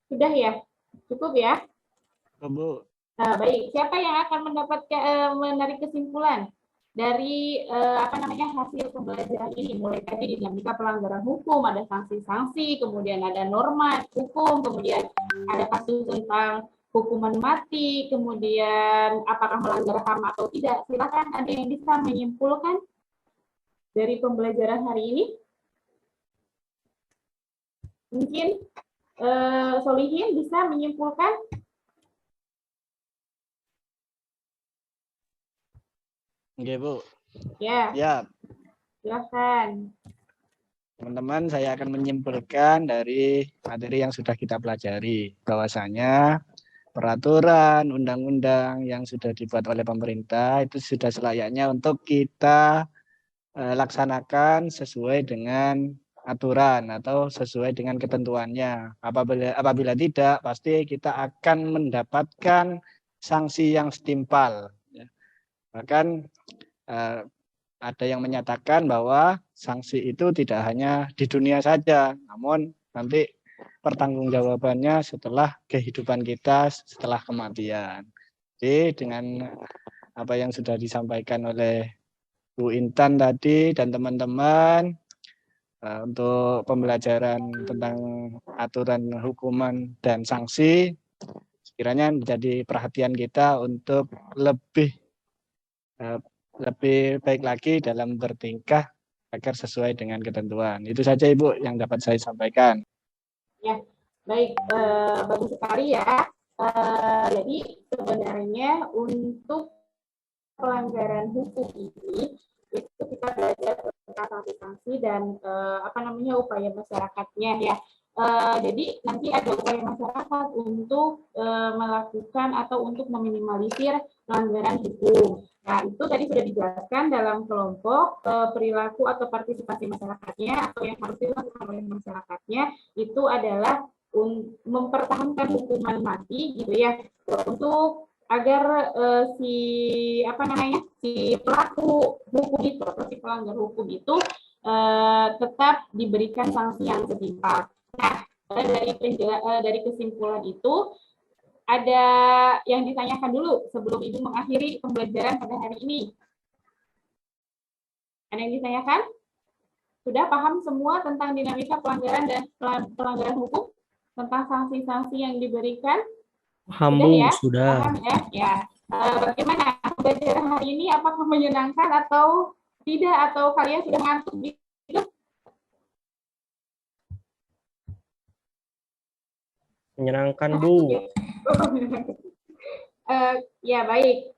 Sudah ya? Cukup ya? Bu. Baik, siapa yang akan mendapatkan menarik kesimpulan dari hasil pembelajaran ini? Mulai tadi dinamika pelanggaran hukum, ada sanksi-sanksi, kemudian ada norma hukum, kemudian ada kasus tentang hukuman mati, kemudian apakah melanggar HAM atau tidak. Silakan, ada yang bisa menyimpulkan dari pembelajaran hari ini? Mungkin Solihin bisa menyimpulkan? Oke, Bu. Ya. Ya. Silakan. Teman-teman, saya akan menyimpulkan dari materi yang sudah kita pelajari bahwasanya peraturan, undang-undang yang sudah dibuat oleh pemerintah itu sudah selayaknya untuk kita laksanakan sesuai dengan aturan atau sesuai dengan ketentuannya. Apabila tidak, pasti kita akan mendapatkan sanksi yang setimpal. Bahkan ada yang menyatakan bahwa sanksi itu tidak hanya di dunia saja, namun nanti pertanggungjawabannya setelah kehidupan kita, setelah kematian. Jadi dengan apa yang sudah disampaikan oleh Bu Intan tadi dan teman-teman untuk pembelajaran tentang aturan hukuman dan sanksi, sekiranya menjadi perhatian kita untuk lebih baik lagi dalam bertingkah agar sesuai dengan ketentuan. Itu saja Ibu yang dapat saya sampaikan. Ya, baik, bagus sekali ya. Jadi sebenarnya untuk pelanggaran hukum ini itu kita belajar tentang sanksi dan upaya masyarakatnya ya. Jadi nanti ada upaya masyarakat untuk melakukan atau untuk meminimalisir pelanggaran hukum. Nah, itu tadi sudah dijelaskan dalam kelompok perilaku atau partisipasi masyarakatnya atau yang harus dilakukan oleh masyarakatnya itu adalah mempertahankan hukuman mati gitu ya untuk agar si pelaku hukum itu atau si pelanggar hukum itu tetap diberikan sanksi yang setimpal. Nah, dari kesimpulan itu ada yang ditanyakan dulu sebelum Ibu mengakhiri pembelajaran pada hari ini. Ada yang ditanyakan? Sudah paham semua tentang dinamika pelanggaran dan pelanggaran hukum? Tentang sanksi-sanksi yang diberikan? Paham, Sudah Bu, ya? sudah. Paham ya? Ya. Bagaimana pembelajaran hari ini? Apakah menyenangkan atau tidak? Atau kalian sudah ngantuk gitu? Menyenangkan, Bu. Ya, baik.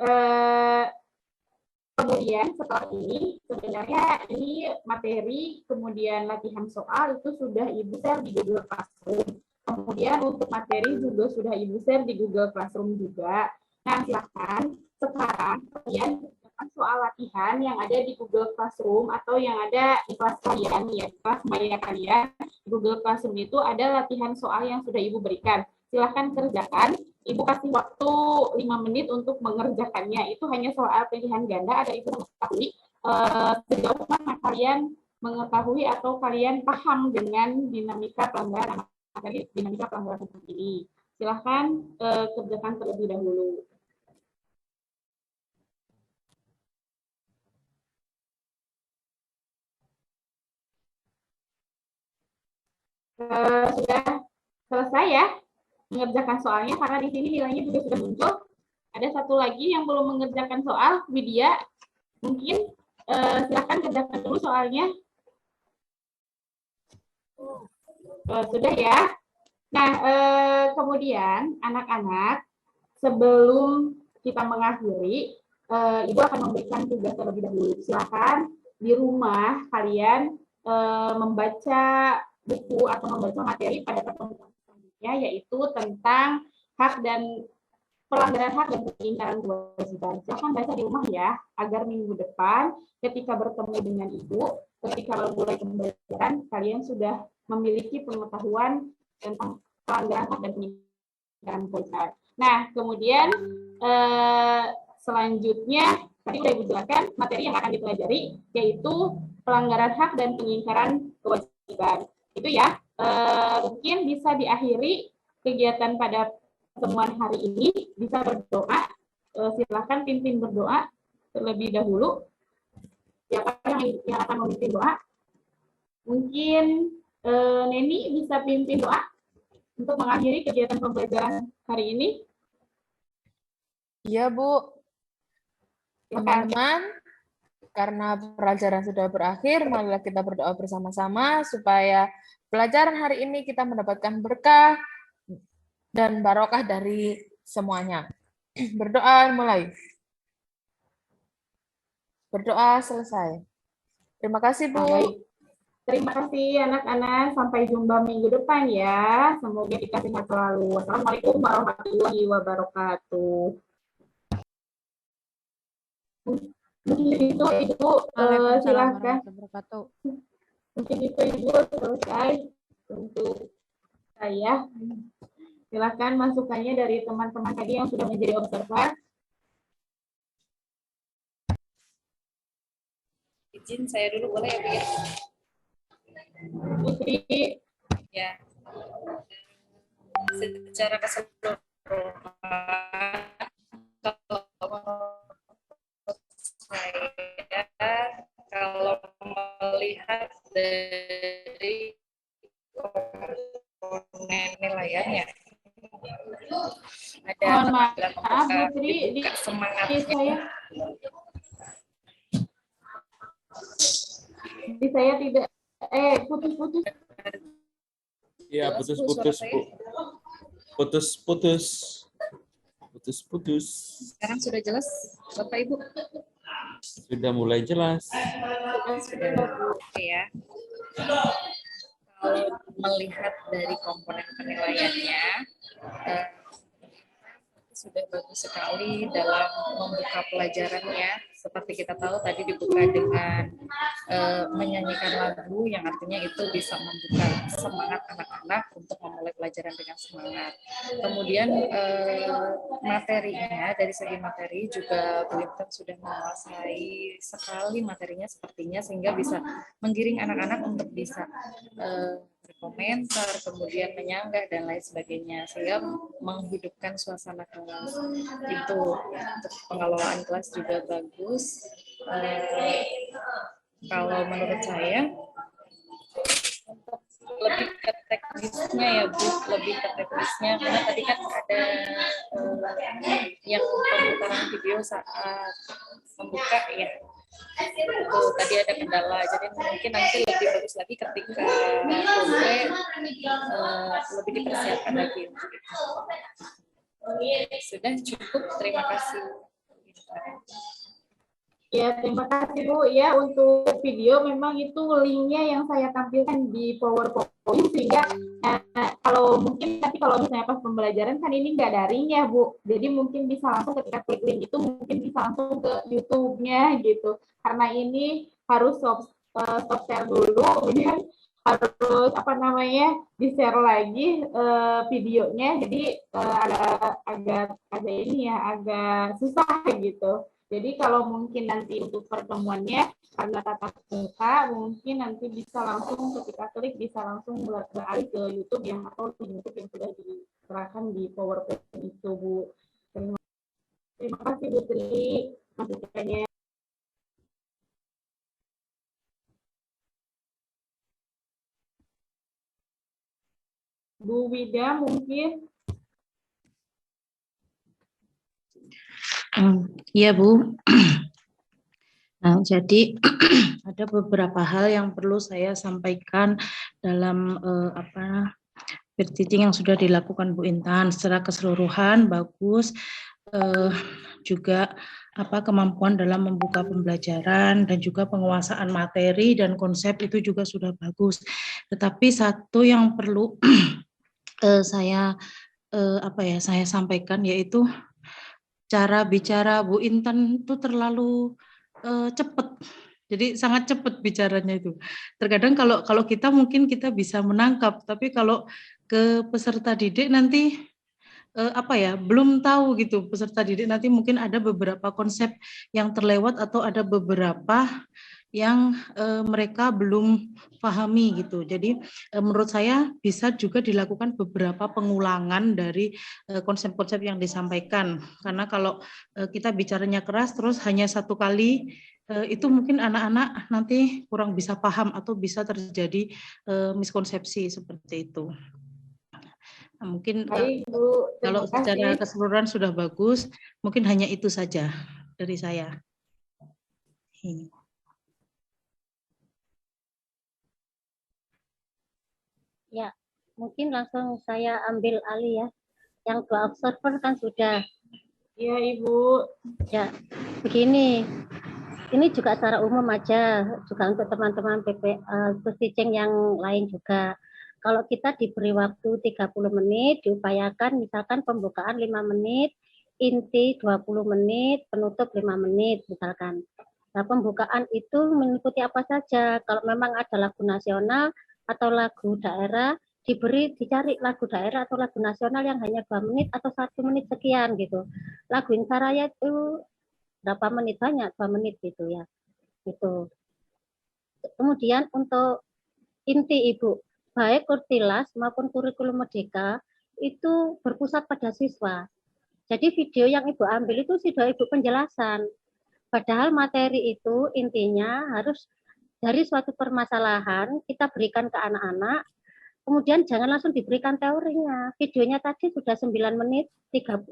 Kemudian setelah ini, sebenarnya ini materi, kemudian latihan soal itu sudah Ibu share di Google Classroom. Kemudian untuk materi juga sudah Ibu share di Google Classroom juga. Nah, silakan sekarang kalian soal latihan yang ada di Google Classroom atau yang ada di kelas kalian, ya, kelas maya kalian. Google Classroom itu ada latihan soal yang sudah Ibu berikan. Silahkan kerjakan. Ibu kasih waktu 5 menit untuk mengerjakannya. Itu hanya soal pilihan ganda. Ada Ibu mengetahui sejauh mana kalian mengetahui atau kalian paham dengan dinamika pelanggaran hukum ini. Silahkan kerjakan terlebih dahulu. Sudah selesai ya mengerjakan soalnya, karena di sini nilainya juga sudah muncul. Ada satu lagi yang belum mengerjakan soal, Widya. Mungkin silakan kerjakan dulu soalnya. Sudah ya. Nah, kemudian anak-anak, sebelum kita mengakhiri, Ibu akan memberikan tugas terlebih dahulu. Silakan di rumah kalian membaca buku atau membaca materi pada pertemuan selanjutnya, yaitu tentang hak dan pelanggaran hak dan pengingkaran kewajiban. Silakan baca di rumah ya, agar minggu depan ketika bertemu dengan Ibu, ketika mulai pembelajaran, kalian sudah memiliki pengetahuan tentang pelanggaran hak dan pengingkaran kewajiban. Nah, kemudian selanjutnya tadi sudah Ibu jelaskan materi yang akan dipelajari, yaitu pelanggaran hak dan pengingkaran kewajiban. Itu ya, mungkin bisa diakhiri kegiatan pada pertemuan hari ini, bisa berdoa. Silakan pimpin berdoa terlebih dahulu. Siapa yang akan memimpin doa? Mungkin Neni bisa pimpin doa untuk mengakhiri kegiatan pembelajaran hari ini. Iya, Bu. Teman-teman, karena pelajaran sudah berakhir, marilah kita berdoa bersama-sama supaya pelajaran hari ini kita mendapatkan berkah dan barokah dari semuanya. Berdoa mulai. Berdoa selesai. Terima kasih, Bu. Terima kasih anak-anak. Sampai jumpa minggu depan ya. Semoga kita sehat selalu. Assalamualaikum warahmatullahi wabarakatuh. Mungkin itu Ibu silakan. Mungkin itu Ibu selesai untuk saya. Silakan masukannya dari teman-teman tadi yang sudah menjadi observer. Izin saya dulu boleh ya, Bu ya? Putri. Ya. Secara keseluruhan kalau melihat dari komponen nilaiannya ada Putri, semangatnya. Di saya tidak putus-putus. Iya, putus-putus, Bu. Putus-putus. Putus-putus. Sekarang sudah jelas, Bapak Ibu? Sudah mulai jelas. Sudah, ya. Kalau melihat dari komponen penilaiannya, sudah bagus sekali dalam membuka pelajarannya. Seperti kita tahu tadi dibuka dengan menyanyikan lagu, yang artinya itu bisa membuka semangat anak-anak untuk memulai pelajaran dengan semangat. Kemudian materinya, dari segi materi juga Bu Intan sudah menguasai sekali materinya sepertinya, sehingga bisa menggiring anak-anak untuk bisa berkomentar, kemudian menyanggah dan lain sebagainya, sehingga menghidupkan suasana kelas. Itu untuk pengelolaan kelas juga bagus. Kalau menurut saya lebih ke teknisnya ya Bu, lebih ke teknisnya, karena tadi kan ada yang pemutaran video saat membuka ya. Itu tadi ada kendala, jadi mungkin nanti lebih bagus lagi ketika sore lebih dipersiapkan lagi. Sudah cukup, terima kasih. Ya, terima kasih Bu. Ya, untuk video memang itu linknya yang saya tampilkan di PowerPoint, sehingga kalau mungkin nanti kalau misalnya pas pembelajaran kan ini nggak daring ya Bu, jadi mungkin bisa langsung ketika klik link itu mungkin bisa langsung ke YouTube-nya gitu. Karena ini harus stop share dulu, kemudian harus di-share lagi videonya, jadi agak ini ya agak susah gitu. Jadi kalau mungkin nanti untuk pertemuannya karena tatap muka, mungkin nanti bisa langsung ketika klik bisa langsung beralih ke YouTube yang atau di YouTube yang sudah diserahkan di PowerPoint itu Bu. Terima kasih Bu Tri masukannya. Bu Wida mungkin. Iya Bu. Nah, jadi ada beberapa hal yang perlu saya sampaikan dalam peer teaching yang sudah dilakukan Bu Intan. Secara keseluruhan bagus, juga kemampuan dalam membuka pembelajaran dan juga penguasaan materi dan konsep itu juga sudah bagus. Tetapi satu yang perlu saya sampaikan yaitu cara bicara Bu Intan itu terlalu cepat. Jadi sangat cepat bicaranya itu. Terkadang kalau kita mungkin kita bisa menangkap, tapi kalau ke peserta didik nanti belum tahu gitu. Peserta didik nanti mungkin ada beberapa konsep yang terlewat atau ada beberapa yang mereka belum pahami gitu. Jadi menurut saya bisa juga dilakukan beberapa pengulangan dari konsep-konsep yang disampaikan. Karena kalau kita bicaranya keras terus hanya satu kali, itu mungkin anak-anak nanti kurang bisa paham atau bisa terjadi miskonsepsi seperti itu. Nah, mungkin kalau secara keseluruhan sudah bagus, mungkin hanya itu saja dari saya. Ya, mungkin langsung saya ambil alih ya. Yang 2 observer kan sudah. Iya, Ibu. Ya, begini. Ini juga secara umum aja, juga untuk teman-teman teaching yang lain juga. Kalau kita diberi waktu 30 menit, diupayakan misalkan pembukaan 5 menit, inti 20 menit, penutup 5 menit misalkan. Nah, pembukaan itu mengikuti apa saja. Kalau memang ada lagu nasional atau lagu daerah, dicari lagu daerah atau lagu nasional yang hanya 2 menit atau 1 menit sekian gitu. Lagu Insaraya itu berapa menit, banyak 2 menit gitu ya. Gitu. Kemudian untuk inti Ibu, baik Kurtilas maupun kurikulum Merdeka itu berpusat pada siswa. Jadi video yang Ibu ambil itu sudah Ibu penjelasan. Padahal materi itu intinya harus dari suatu permasalahan kita berikan ke anak-anak, kemudian jangan langsung diberikan teorinya. Videonya tadi sudah 9 menit 30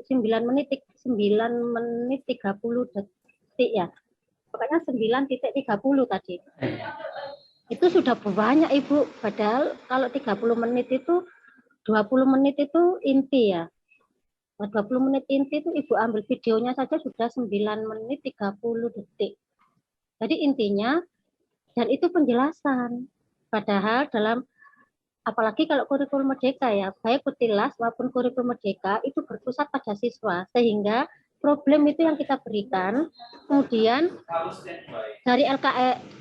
detik ya. Pokoknya 9.30 tadi. Itu sudah banyak Ibu. Padahal kalau 30 menit itu 20 menit itu inti ya. Nah, 20 menit inti itu Ibu ambil videonya saja sudah 9 menit 30 detik. Jadi intinya dan itu penjelasan. Padahal dalam apalagi kalau kurikulum Merdeka ya, baik Kurtilas maupun kurikulum Merdeka itu berpusat pada siswa, sehingga problem itu yang kita berikan, kemudian dari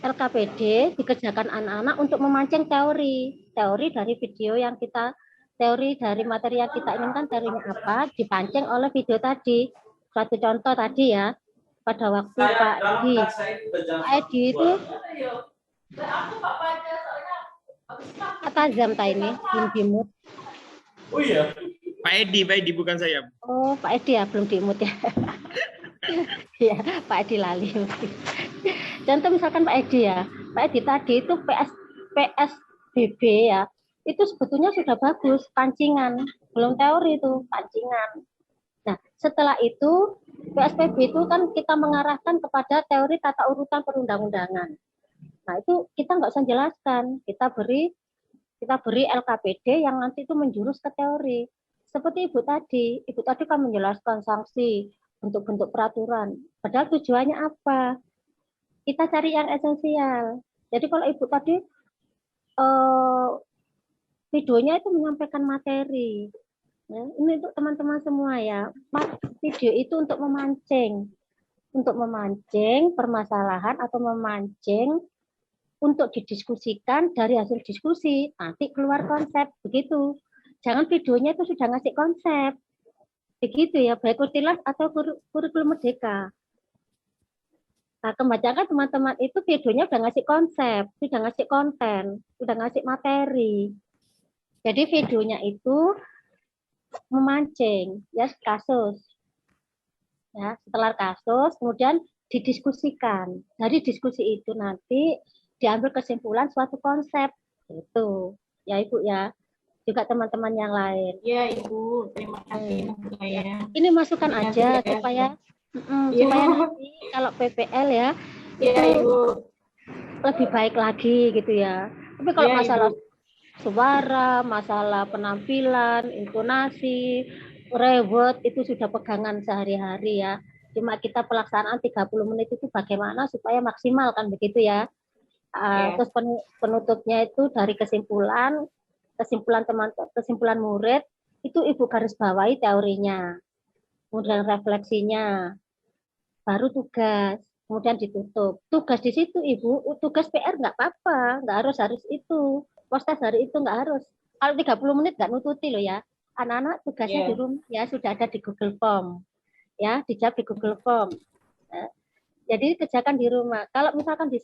LKPD dikerjakan anak-anak untuk memancing teori dari video yang kita, teori dari materi yang kita inginkan teorinya apa, dipancing oleh video tadi. Suatu contoh tadi ya, pada waktu Pak Edi itu Atazam ini dimut. Oh iya. Pak Edi bukan saya. Oh, Pak Edi ya belum dimut ya. Ya, Pak Edi lali. Contoh misalkan Pak Edi ya. Pak Edi tadi itu PSBB ya. Itu sebetulnya sudah bagus pancingan, belum teori itu pancingan. Nah, Setelah itu PSBB itu kan kita mengarahkan kepada teori tata urutan perundang-undangan. Nah itu kita nggak usah jelaskan, kita beri LKPD yang nanti itu menjurus ke teori. Seperti Ibu tadi kan menjelaskan sanksi, bentuk-bentuk peraturan. Padahal tujuannya apa? Kita cari yang esensial. Jadi kalau Ibu tadi videonya itu menyampaikan materi. Ya, ini untuk teman-teman semua ya. Video itu untuk memancing permasalahan atau memancing untuk didiskusikan, dari hasil diskusi nanti keluar konsep begitu. Jangan videonya itu sudah ngasih konsep. Begitu ya, baik Kurtilas atau kurikulum Merdeka. Nah, kebanyakan teman-teman itu videonya udah ngasih konsep, sudah ngasih konten, sudah ngasih materi. Jadi videonya itu memancing ya kasus. Ya, setelah kasus kemudian didiskusikan. Dari diskusi itu nanti diambil kesimpulan suatu konsep. Itu. Ya Ibu ya. Juga teman-teman yang lain. Ya Ibu, terima kasih ya. Ini masukan aja supaya supaya nanti kalau PPL ya itu Ibu lebih baik lagi gitu ya. Tapi kalau masalah Ibu. Suara, masalah penampilan, intonasi, reward itu sudah pegangan sehari-hari ya. Cuma kita pelaksanaan 30 menit itu bagaimana supaya maksimal kan begitu ya. Terus penutupnya itu dari kesimpulan murid itu Ibu garis bawahi teorinya. Kemudian refleksinya. Baru tugas, kemudian ditutup. Tugas di situ Ibu, tugas PR nggak apa-apa, nggak harus itu. Postes hari itu nggak harus. Kalau 30 menit nggak nututi loh ya. Anak-anak tugasnya di rumah ya sudah ada di Google Form. Ya, dijawab di Google Form. Jadi kerjakan di rumah. Kalau misalkan di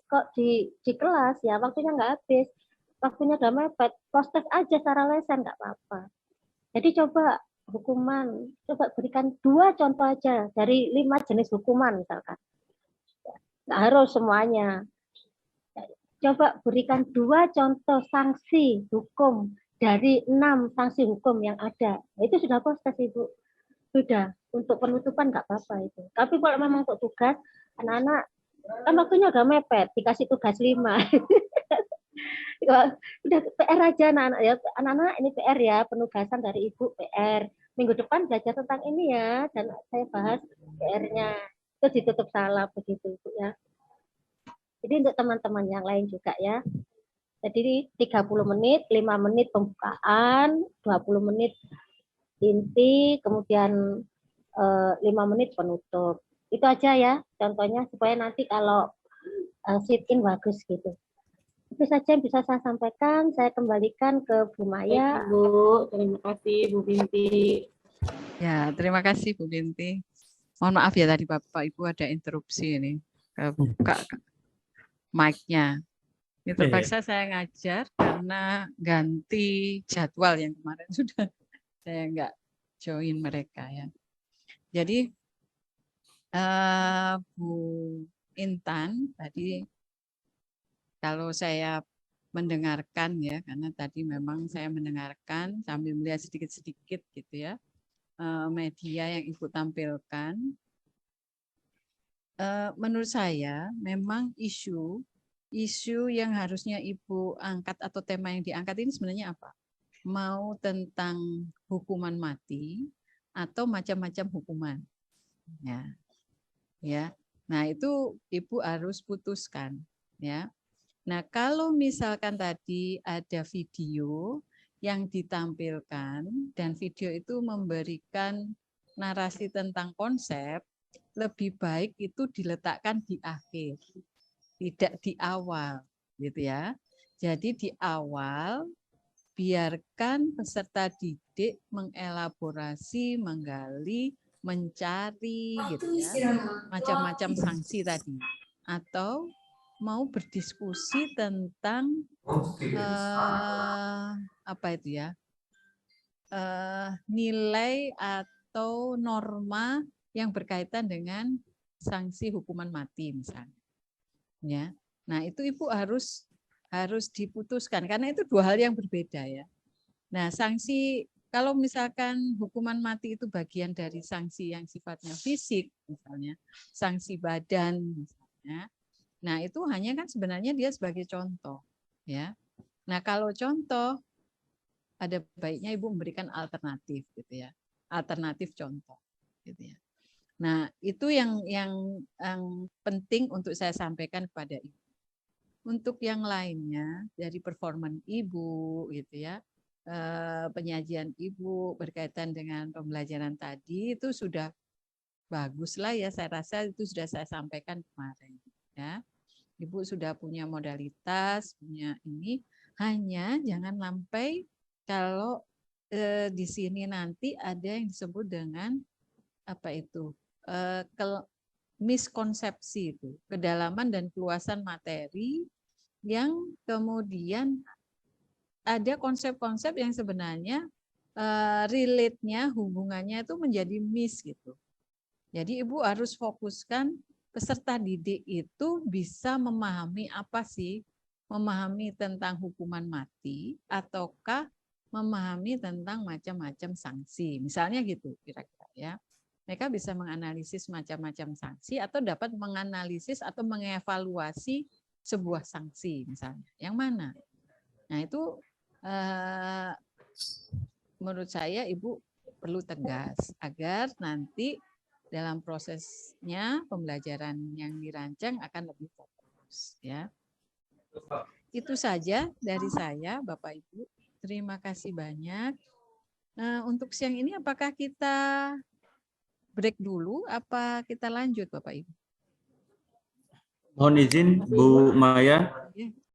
kelas ya waktunya nggak habis. Waktunya udah mepet. Postes aja secara lesan nggak apa-apa. Jadi coba hukuman, coba berikan 2 contoh aja dari 5 jenis hukuman misalkan. Nggak harus semuanya. Coba berikan 2 contoh sanksi hukum dari 6 sanksi hukum yang ada. Itu sudah postes Ibu. Sudah. Untuk penutupan nggak apa-apa itu. Tapi kalau memang untuk tugas, anak-anak kan waktunya udah mepet, dikasih tugas 5. Udah PR aja anak-anak ya. Anak-anak ini PR ya, penugasan dari Ibu PR. Minggu depan belajar tentang ini ya, dan saya bahas PR-nya. Itu ditutup salam begitu Ibu ya. Jadi untuk teman-teman yang lain juga ya. Jadi 30 menit, 5 menit pembukaan, 20 menit inti, kemudian 5 menit penutup. Itu aja ya contohnya supaya nanti kalau sit-in bagus gitu. Itu saja yang bisa saya sampaikan. Saya kembalikan ke Bu Maya. Bu, terima kasih Bu Binti. Ya, terima kasih Bu Binti. Mohon maaf ya tadi Bapak Ibu ada interupsi ini. Buka mic-nya. Ini terpaksa saya ngajar karena ganti jadwal yang kemarin sudah saya nggak join mereka ya. Jadi Bu Intan tadi kalau saya mendengarkan ya, karena tadi memang saya mendengarkan sambil melihat sedikit-sedikit gitu ya media yang Ibu tampilkan. Menurut saya memang isu yang harusnya Ibu angkat atau tema yang diangkat ini sebenarnya apa? Mau tentang hukuman mati atau macam-macam hukuman. Ya. Nah, itu Ibu harus putuskan ya. Nah, kalau misalkan tadi ada video yang ditampilkan dan video itu memberikan narasi tentang konsep, lebih baik itu diletakkan di akhir, tidak di awal, gitu ya. Jadi di awal biarkan peserta didik mengelaborasi, menggali, mencari, gitu ya, macam-macam sanksi tadi, atau mau berdiskusi tentang apa itu ya, nilai atau norma yang berkaitan dengan sanksi hukuman mati misalnya. Ya. Nah, itu Ibu harus diputuskan karena itu 2 hal yang berbeda ya. Nah, sanksi kalau misalkan hukuman mati itu bagian dari sanksi yang sifatnya fisik, misalnya sanksi badan, misalnya, nah itu hanya kan sebenarnya dia sebagai contoh, ya. Nah kalau contoh, ada baiknya Ibu memberikan alternatif, gitu ya, alternatif contoh, gitu ya. Nah itu yang penting untuk saya sampaikan kepada Ibu. Untuk yang lainnya dari performan Ibu, gitu ya. Penyajian Ibu berkaitan dengan pembelajaran tadi itu sudah bagus lah ya, saya rasa itu sudah saya sampaikan kemarin ya. Ibu sudah punya modalitas, punya ini, hanya jangan sampai kalau di sini nanti ada yang disebut dengan apa itu miskonsepsi itu, kedalaman dan keluasan materi yang kemudian ada konsep-konsep yang sebenarnya relate-nya, hubungannya itu menjadi miss gitu. Jadi Ibu harus fokuskan peserta didik itu bisa memahami apa sih, memahami tentang hukuman mati ataukah memahami tentang macam-macam sanksi. Misalnya gitu kira-kira ya. Mereka bisa menganalisis macam-macam sanksi atau dapat menganalisis atau mengevaluasi sebuah sanksi misalnya. Yang mana? Nah itu menurut saya Ibu perlu tegas agar nanti dalam prosesnya pembelajaran yang dirancang akan lebih fokus ya. Itu saja dari saya Bapak Ibu. Terima kasih banyak. Untuk siang ini apakah kita break dulu apa kita lanjut Bapak Ibu? Mohon izin Bu Maya.